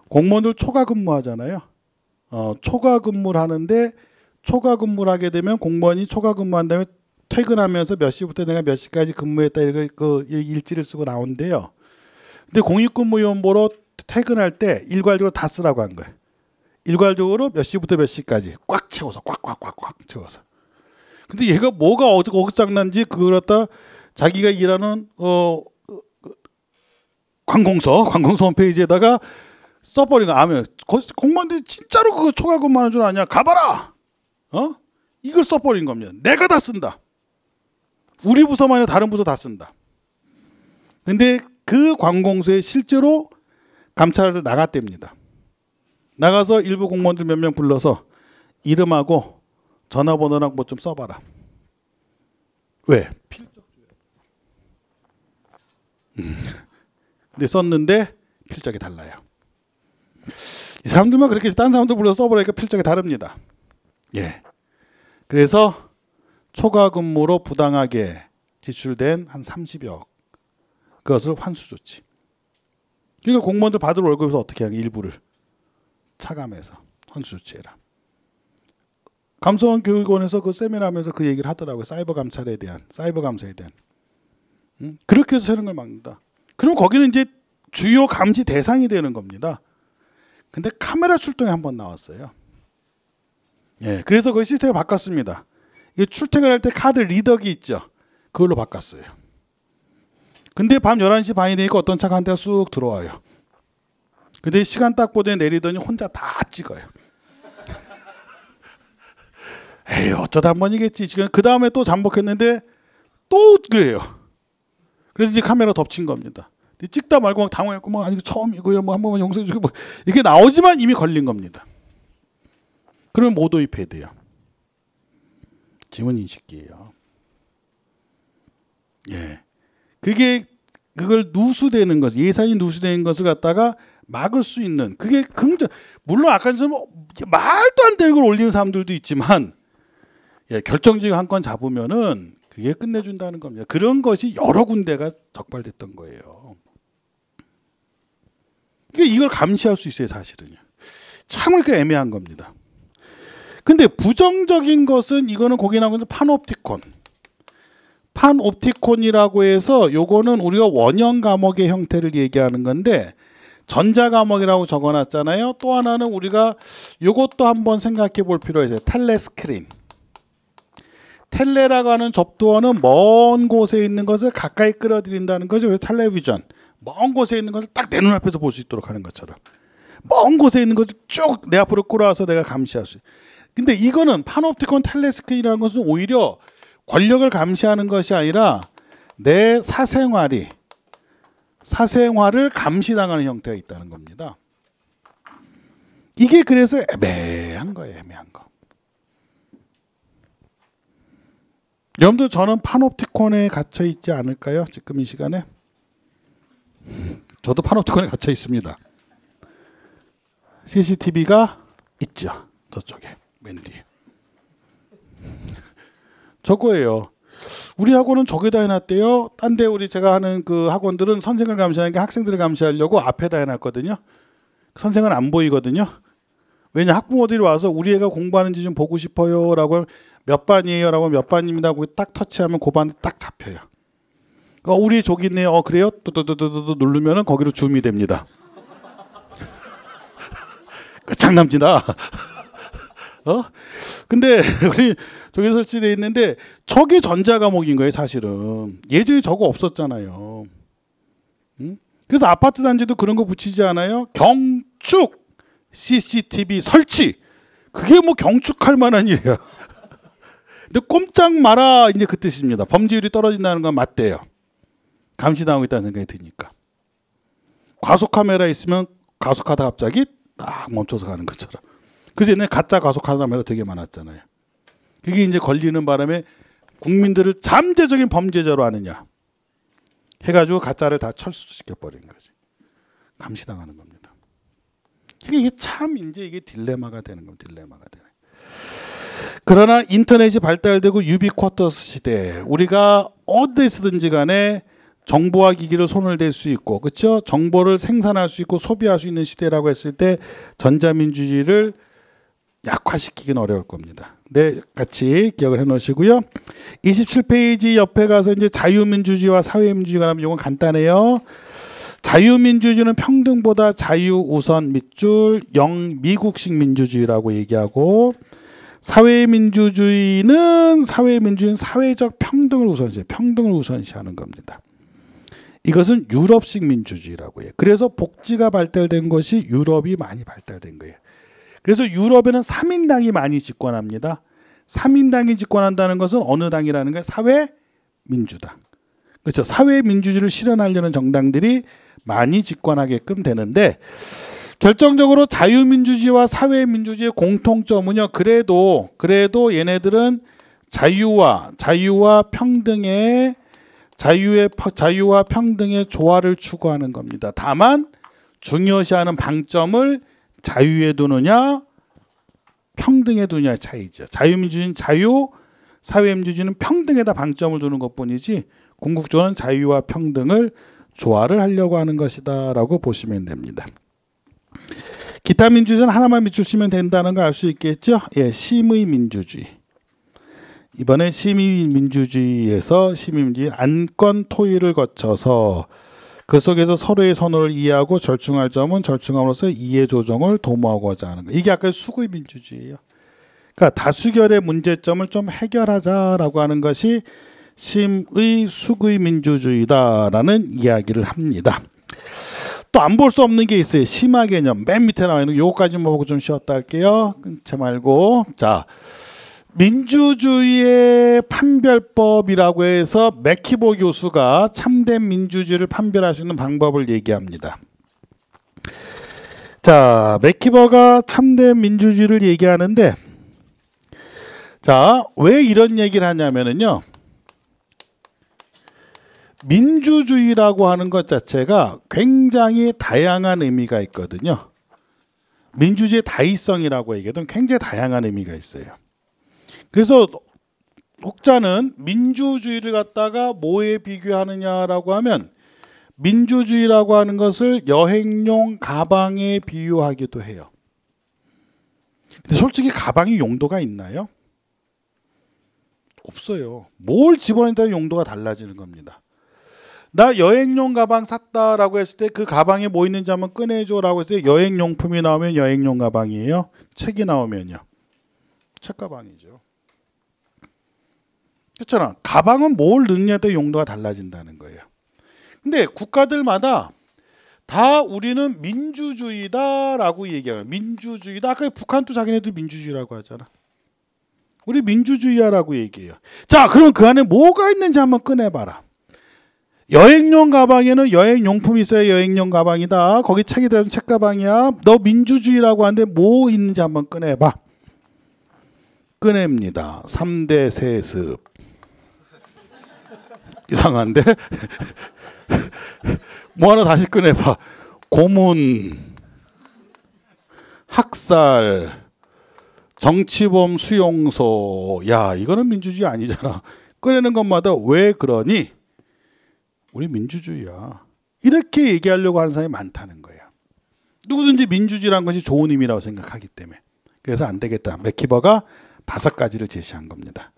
공무원들 초과 근무하잖아요. 초과 근무를 하는데 초과 근무를 하게 되면 공무원이 초과 근무한 다음에 퇴근하면서 몇 시부터 내가 몇 시까지 근무했다 이렇게 그 일지를 쓰고 나온대요. 근데 공익근무요원 보러 퇴근할 때 일괄적으로 다 쓰라고 한 거예요. 일괄적으로 몇 시부터 몇 시까지 꽉 채워서 꽉 채워서. 근데 얘가 뭐가 어긋장난지 그걸 갖다 자기가 일하는 관공서 홈페이지에다가 써버린 거 아면 공무원들이 진짜로 그거 초과 근무하는 줄 아냐? 가봐라. 이걸 써버린 겁니다. 내가 다 쓴다. 우리 부서만 아니라 다른 부서 다 쓴다. 근데 그 관공서에 실제로 감찰을 나갔답니다. 나가서 일부 공무원들 몇 명 불러서 이름하고 전화번호랑 뭐 좀 써봐라. 왜? 근데 썼는데 필적이 달라요. 이 사람들만 그렇게 딴 사람들 불러서 써보라니까 필적이 다릅니다. 예. 그래서 초과 근무로 부당하게 지출된 한 30억 그것을 환수 조치. 그러니까 공무원들 받을 월급에서 어떻게 하냐 일부를 차감해서 환수 조치해라. 감사원 교육원에서 그 세미나하면서 그 얘기를 하더라고요. 사이버 감사에 대한. 그렇게 해서 세는 걸 막는다. 그럼 거기는 이제 주요 감시 대상이 되는 겁니다. 근데 카메라 출동이 한번 나왔어요. 예, 그래서 그 시스템을 바꿨습니다. 이게 출퇴근할 때 카드 리더기 있죠. 그걸로 바꿨어요. 근데 밤 11시 반이 되니까 어떤 차가 한 대가 쑥 들어와요. 근데 시간 딱 보더니 내리더니 혼자 다 찍어요. 에이 어쩌다 한 번이겠지. 지금 그 다음에 또 잠복했는데 또 그래요. 그래서 이제 카메라 덮친 겁니다. 찍다 말고 막 당황했고 막 아니 처음이고요. 뭐 한 번만 용서해 주고 뭐 이렇게 나오지만 이미 걸린 겁니다. 그러면 못 도입해야 돼요. 지문 인식기예요. 예, 그걸 누수되는 것, 예산이 누수되는 것을 갖다가 막을 수 있는 그게 물론 아까 전에 말도 안 되는 걸 올리는 사람들도 있지만 예, 결정적인 한 건 잡으면은 그게 끝내준다는 겁니다. 그런 것이 여러 군데가 적발됐던 거예요. 이걸 감시할 수 있어요, 사실은요. 참 그렇게 애매한 겁니다. 근데 부정적인 것은 이거는 거기 나오는 판옵티콘. 판옵티콘이라고 해서 요거는 우리가 원형 감옥의 형태를 얘기하는 건데 전자 감옥이라고 적어놨잖아요. 또 하나는 우리가 요것도 한번 생각해 볼 필요가 있어요. 텔레스크린. 텔레라고 하는 접두어는 먼 곳에 있는 것을 가까이 끌어들인다는 거죠. 그래서 텔레비전. 먼 곳에 있는 것을 딱 내 눈앞에서 볼 수 있도록 하는 것처럼. 먼 곳에 있는 것을 쭉 내 앞으로 끌어와서 내가 감시할 수 있어요. 근데 이거는 판옵티콘 텔레스크린이라는 것은 오히려 권력을 감시하는 것이 아니라 내 사생활을 감시당하는 형태가 있다는 겁니다. 이게 그래서 애매한 거예요. 애매한 거. 여러분들 저는 판옵티콘에 갇혀 있지 않을까요? 지금 이 시간에? 저도 판옵티콘에 갇혀 있습니다. CCTV가 있죠. 저쪽에 맨 뒤에. 저거예요. 우리 학원은 저기다 해놨대요. 딴 데 제가 하는 그 학원들은 선생을 감시하는 게 학생들을 감시하려고 앞에다 해놨거든요. 선생은 안 보이거든요. 왜냐 학부모들이 와서 우리 애가 공부하는지 좀 보고 싶어요 라고 몇 반이에요 라고 몇 반입니다 하고 딱 터치하면 그 반에 딱 잡혀요. 우리 저기 있네요. 그래요? 뚜뚜뚜뚜뚜 누르면은 거기로 줌이 됩니다. 끝장납니다. 근데 우리 저기 설치되어 있는데 저게 전자감옥인 거예요, 사실은. 예전에 저거 없었잖아요. 그래서 아파트 단지도 그런 거 붙이지 않아요? 경축 CCTV 설치. 그게 뭐 경축할 만한 일이야. 근데 꼼짝 마라 이제 그 뜻입니다. 범죄율이 떨어진다는 건 맞대요. 감시당하고 있다는 생각이 드니까. 과속 카메라 있으면 과속하다 갑자기 딱 멈춰서 가는 것처럼. 그래서 옛날에 가짜 과속 카메라 되게 많았잖아요. 그게 이제 걸리는 바람에 국민들을 잠재적인 범죄자로 하느냐 해가지고 가짜를 다 철수시켜 버린 거지. 감시당하는 겁니다. 이게 참 이제 이게 딜레마가 되는 겁니다. 딜레마가 되는. 그러나 인터넷이 발달되고 유비쿼터스 시대, 우리가 어디서든지 간에 정보와 기기를 손을 댈 수 있고, 그렇죠? 정보를 생산할 수 있고 소비할 수 있는 시대라고 했을 때 전자민주주의를 약화시키기는 어려울 겁니다. 네, 같이 기억을 해놓으시고요. 27페이지 옆에 가서 이제 자유민주주의와 사회민주주의가 나면 이건 간단해요. 자유민주주의는 평등보다 자유 우선 밑줄 영미국식 민주주의라고 얘기하고, 사회민주주의는 사회적 평등을 우선시해요. 평등을 우선시하는 겁니다. 이것은 유럽식 민주주의라고 해요. 그래서 복지가 발달된 것이 유럽이 많이 발달된 거예요. 그래서 유럽에는 3인당이 많이 집권합니다. 3인당이 집권한다는 것은 어느 당이라는 거예요? 사회민주당. 그렇죠. 사회민주주의를 실현하려는 정당들이 많이 집권하게끔 되는데, 결정적으로 자유민주주의와 사회민주주의의 공통점은요. 그래도 얘네들은 자유와 평등의 조화를 추구하는 겁니다. 다만 중요시하는 방점을 자유에 두느냐 평등에 두느냐의 차이죠. 자유민주주의는 자유, 사회민주주의는 평등에다 방점을 두는 것뿐이지 궁극적으로는 자유와 평등을 조화를 하려고 하는 것이다 라고 보시면 됩니다. 기타 민주주의는 하나만 밑줄 된다는 걸 알 수 있겠죠. 예, 심의 민주주의. 이번에 시민민주주의에서 시민민주주의 안건 토의를 거쳐서 그 속에서 서로의 선호를 이해하고 절충할 점은 절충함으로써 이해 조정을 도모하고자 하는 거. 이게 아까 수구의 민주주의예요. 그러니까 다수결의 문제점을 좀 해결하자라고 하는 것이 심의 수구의 민주주의다라는 이야기를 합니다. 또 안 볼 수 없는 게 있어요. 심화 개념. 맨 밑에 나와 있는 거 요거까지만 보고 좀 쉬었다 할게요. 끊지 말고. 자, 민주주의의 판별법이라고 해서 맥키보 교수가 참된 민주주의를 판별할 수 있는 방법을 얘기합니다. 자, 맥키버가 참된 민주주의를 얘기하는데, 자, 왜 이런 얘기를 하냐면은요. 민주주의라고 하는 것 자체가 굉장히 다양한 의미가 있거든요. 민주주의의 다의성이라고 얘기해도 굉장히 다양한 의미가 있어요. 그래서 혹자는 민주주의를 갖다가 뭐에 비교하느냐라고 하면 민주주의라고 하는 것을 여행용 가방에 비유하기도 해요. 근데 솔직히 가방이 용도가 있나요? 없어요. 뭘 집어넣는다는 용도가 달라지는 겁니다. 나 여행용 가방 샀다라고 했을 때 그 가방에 뭐 있는지 한번 꺼내줘라고 했을 때 여행용품이 나오면 여행용 가방이에요. 책이 나오면요. 책가방이죠. 그렇잖아. 가방은 뭘 넣느냐에 따라 용도가 달라진다는 거예요. 근데 국가들마다 다 우리는 민주주의다라고 얘기해요. 민주주의다. 아까 북한도 자기네들 민주주의라고 하잖아. 우리 민주주의야라고 얘기해요. 자, 그럼 그 안에 뭐가 있는지 한번 꺼내봐라. 여행용 가방에는 여행용품이 있어야 여행용 가방이다. 거기 책이 들어있는 책가방이야. 너 민주주의라고 하는데 뭐 있는지 한번 꺼내봐. 꺼냅니다. 3대 세습. 이상한데? 뭐 하나 다시 꺼내봐. 고문, 학살, 정치범 수용소. 야, 이거는 민주주의 아니잖아. 꺼내는 것마다 왜 그러니? 우리 민주주의야. 이렇게 얘기하려고 하는 사람이 많다는 거예요. 누구든지 민주주의라는 것이 좋은 의미라고 생각하기 때문에. 그래서 안 되겠다. 맥키버가 5가지를 제시한 겁니다.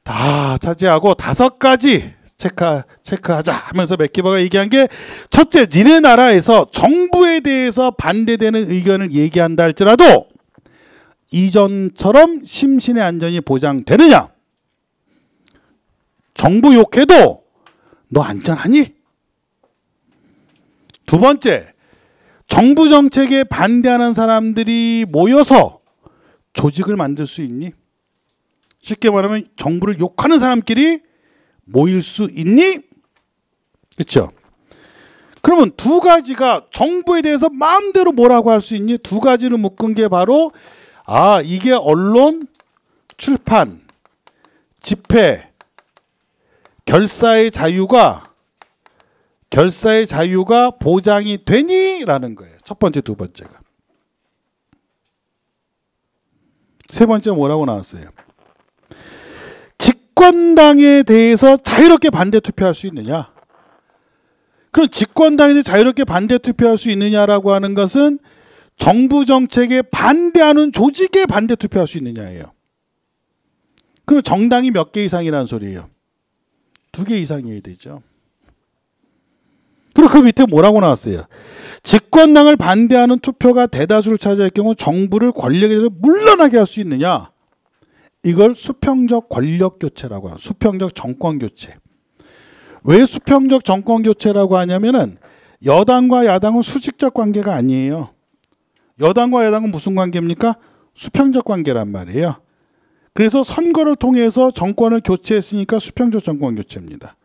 다 차지하고 5가지 체크하자 하면서 맥키버가 얘기한 게 첫째, 니네 나라에서 정부에 대해서 반대되는 의견을 얘기한다 할지라도 이전처럼 심신의 안전이 보장되느냐? 정부 욕해도 너 안전하니? 두 번째, 정부 정책에 반대하는 사람들이 모여서 조직을 만들 수 있니? 쉽게 말하면 정부를 욕하는 사람끼리 모일 수 있니? 그렇죠? 그러면 2가지가 정부에 대해서 마음대로 뭐라고 할 수 있니? 2가지를 묶은 게 바로 이게 언론, 출판, 집회, 결사의 자유가 보장이 되니? 라는 거예요. 첫 번째, 두 번째가. 세 번째 뭐라고 나왔어요? 집권당에 대해서 자유롭게 반대 투표할 수 있느냐? 그럼 집권당에 대해서 자유롭게 반대 투표할 수 있느냐라고 하는 것은 정부 정책에 반대하는 조직에 반대 투표할 수 있느냐예요. 그럼 정당이 몇 개 이상이라는 소리예요? 2개 이상이어야 되죠. 그리고 그 밑에 뭐라고 나왔어요? 집권당을 반대하는 투표가 대다수를 차지할 경우 정부를 권력에서 물러나게 할 수 있느냐? 이걸 수평적 권력 교체라고 해요. 수평적 정권 교체. 왜 수평적 정권 교체라고 하냐면은 여당과 야당은 수직적 관계가 아니에요. 여당과 야당은 무슨 관계입니까? 수평적 관계란 말이에요. 그래서 선거를 통해서 정권을 교체했으니까 수평적 정권 교체입니다.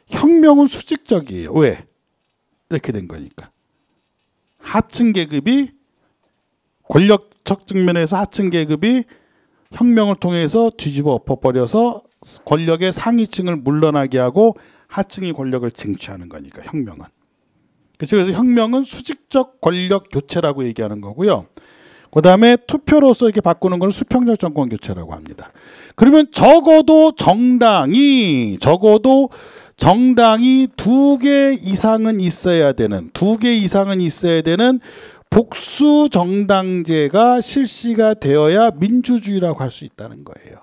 혁명은 수직적이에요. 왜? 이렇게 된 거니까. 하층 계급이 권력적 측면에서 하층 계급이 혁명을 통해서 뒤집어 엎어버려서 권력의 상위층을 물러나게 하고 하층이 권력을 쟁취하는 거니까 혁명은. 그래서 혁명은 수직적 권력 교체라고 얘기하는 거고요. 그 다음에 투표로서 이렇게 바꾸는 걸 수평적 정권 교체라고 합니다. 그러면 적어도 정당이 2개 이상은 있어야 되는, 2개 이상은 있어야 되는 복수 정당제가 실시가 되어야 민주주의라고 할 수 있다는 거예요.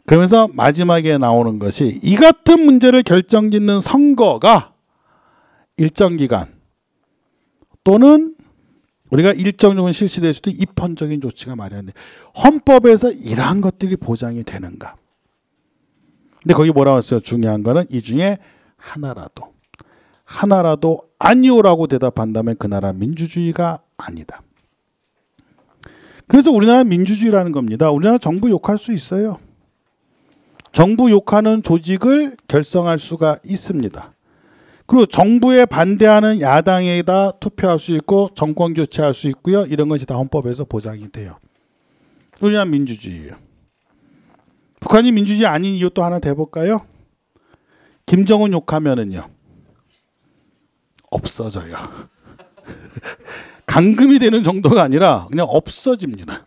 그러면서 마지막에 나오는 것이 이 같은 문제를 결정짓는 선거가 일정 기간 또는 우리가 일정 부분 실시될 수도 입헌적인 조치가 마련돼. 헌법에서 이러한 것들이 보장이 되는가? 근데 거기 뭐라고 했어요? 중요한 거는 이 중에 하나라도 아니오라고 대답한다면 그 나라 민주주의가 아니다. 그래서 우리나라 민주주의라는 겁니다. 우리나라 정부 욕할 수 있어요. 정부 욕하는 조직을 결성할 수가 있습니다. 그리고 정부에 반대하는 야당에다 투표할 수 있고 정권 교체할 수 있고요. 이런 것이 다 헌법에서 보장이 돼요. 우리나라 민주주의예요. 북한이 민주주의 아닌 이유 또 하나 대볼까요? 김정은 욕하면은요 없어져요. 감금이 되는 정도가 아니라 그냥 없어집니다.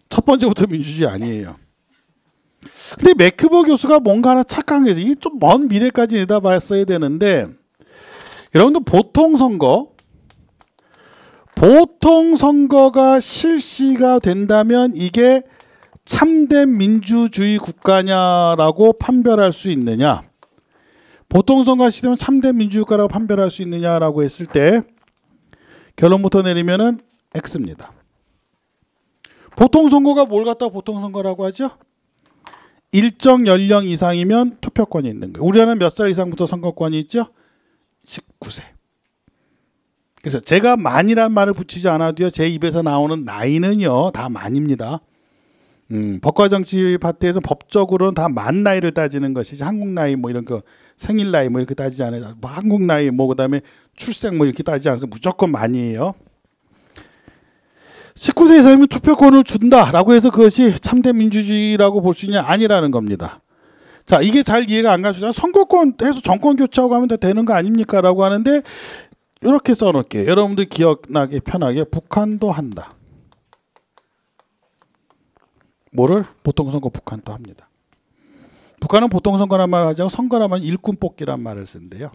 첫 번째부터 민주주의 아니에요. 근데 매크버 교수가 뭔가 하나 착각한 게 있어요. 이게 좀 먼 미래까지 내다봤어야 되는데, 여러분들 보통 선거가 실시가 된다면 이게 참된 민주주의 국가냐라고 판별할 수 있느냐, 보통 선거가 시되면 참된 민주주의 국가라고 판별할 수 있느냐라고 했을 때 결론부터 내리면은 X입니다. 보통 선거가 뭘 갖다 보통 선거라고 하죠? 일정 연령 이상이면 투표권이 있는 거예요. 우리나라는 몇 살 이상부터 선거권이 있죠? 19세. 그래서 제가 만이란 말을 붙이지 않아도요, 제 입에서 나오는 나이는요 다 만입니다. 법과 정치 파트에서 법적으로는 다 만 나이를 따지는 것이지, 한국 나이 뭐 이런 거 생일 나이 뭐 이렇게 따지지 않아요. 뭐 한국 나이 뭐 그다음에 출생 뭐 이렇게 따지지 않아서 무조건 만이에요. 19세 이상이면 투표권을 준다라고 해서 그것이 참된 민주주의라고 볼 수 있냐? 아니라는 겁니다. 자, 이게 잘 이해가 안 가시죠? 선거권 해서 정권 교체하고 하면 다 되는 거 아닙니까? 라고 하는데, 이렇게 써놓을게요. 여러분들 기억나게 편하게 북한도 한다. 뭐를? 보통선거 북한도 합니다. 북한은 보통선거란 말을 하지 않고 선거라면 일꾼 뽑기란 말을 쓴대요.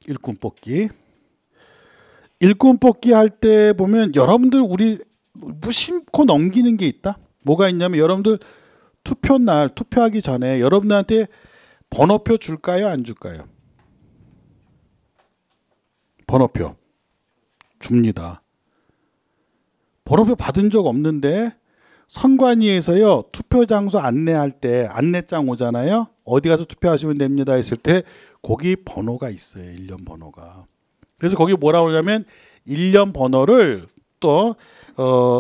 일꾼 뽑기. 일꾼 뽑기 할 때 보면 여러분들 우리 무심코 넘기는 게 있다. 뭐가 있냐면, 여러분들 투표 날 투표하기 전에 여러분들한테 번호표 줄까요? 안 줄까요? 번호표 줍니다. 번호표 받은 적 없는데 선관위에서요 투표 장소 안내할 때 안내장 오잖아요. 어디 가서 투표하시면 됩니다 했을 때 거기 번호가 있어요. 일련 번호가. 그래서 거기 뭐라고 그러냐면 일련 번호를 또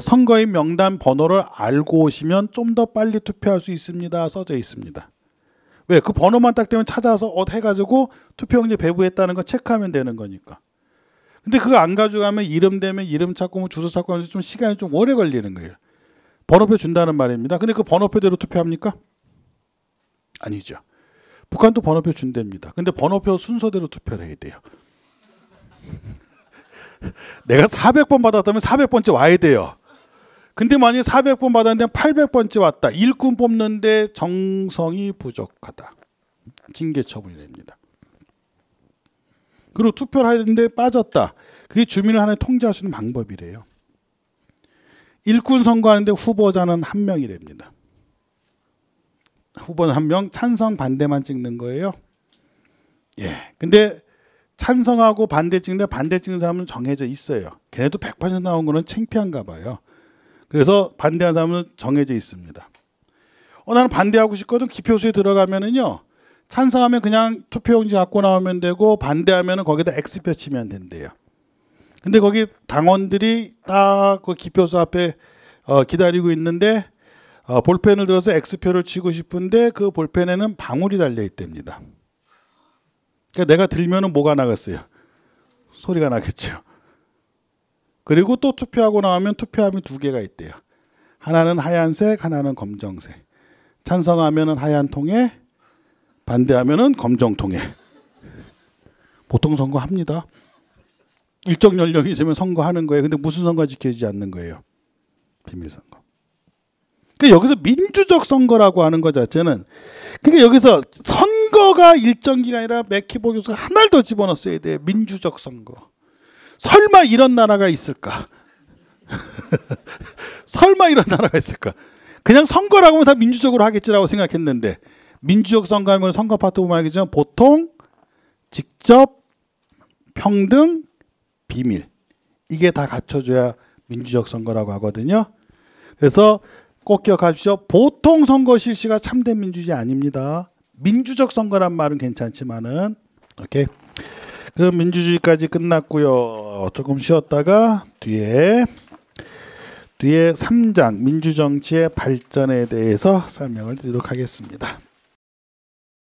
선거인 명단 번호를 알고 오시면 좀 더 빨리 투표할 수 있습니다 써져 있습니다. 왜? 그 번호만 딱 되면 찾아서 해가지고 투표용지 배부했다는 거 체크하면 되는 거니까. 근데 그거 안 가져가면 이름 되면 이름 찾고 뭐 주소 찾고 하면서 좀 시간이 좀 오래 걸리는 거예요. 번호표 준다는 말입니다. 근데 그 번호표대로 투표합니까? 아니죠. 북한도 번호표 준답니다. 근데 번호표 순서대로 투표를 해야 돼요. 내가 400번 받았다면 400번째 와야 돼요. 근데 만약에 400번 받았는데 800번째 왔다. 일꾼 뽑는데 정성이 부족하다. 징계 처분이 됩니다. 그리고 투표를 하는데 빠졌다. 그게 주민을 하나에 통제할 수 있는 방법이래요. 일꾼 선거하는데 후보자는 한 명이 됩니다. 후보는 한 명, 찬성 반대만 찍는 거예요. 예. 근데 찬성하고 반대 찍는데 반대 찍는 사람은 정해져 있어요. 걔네도 100% 나온 거는 창피한가 봐요. 그래서 반대하는 사람은 정해져 있습니다. 나는 반대하고 싶거든. 기표소에 들어가면은요. 찬성하면 그냥 투표용지 갖고 나오면 되고 반대하면은 거기다 X표 치면 된대요. 근데 거기 당원들이 딱 그 기표소 앞에 기다리고 있는데 볼펜을 들어서 X표를 치고 싶은데 그 볼펜에는 방울이 달려 있답니다. 그러니까 내가 들면은 뭐가 나겠어요? 소리가 나겠죠. 그리고 또 투표하고 나오면 투표함이 두 개가 있대요. 하나는 하얀색, 하나는 검정색. 찬성하면은 하얀 통에, 반대하면은 검정 통에. 보통 선거합니다. 일정 연령이 되면 선거하는 거예요. 근데 무슨 선거 지켜지지 않는 거예요? 비밀 선거. 그러니까 여기서 민주적 선거라고 하는 것 자체는, 그러니까 여기서 선거가 일정 기간이 아니라 맥키버 교수가 하나를 더 집어넣었어야 돼. 민주적 선거. 설마 이런 나라가 있을까? 설마 이런 나라가 있을까? 그냥 선거라고 하면 다 민주적으로 하겠지라고 생각했는데, 민주적 선거하면 선거 파트 보면 알겠지만 보통, 직접, 평등, 비밀, 이게 다 갖춰줘야 민주적 선거라고 하거든요. 그래서 꼭 기억하십시오. 보통 선거 실시가 참된 민주주의 아닙니다. 민주적 선거란 말은 괜찮지만은, 오케이. 그럼 민주주의까지 끝났고요. 조금 쉬었다가 뒤에 3장 민주정치의 발전에 대해서 설명을 드리도록 하겠습니다.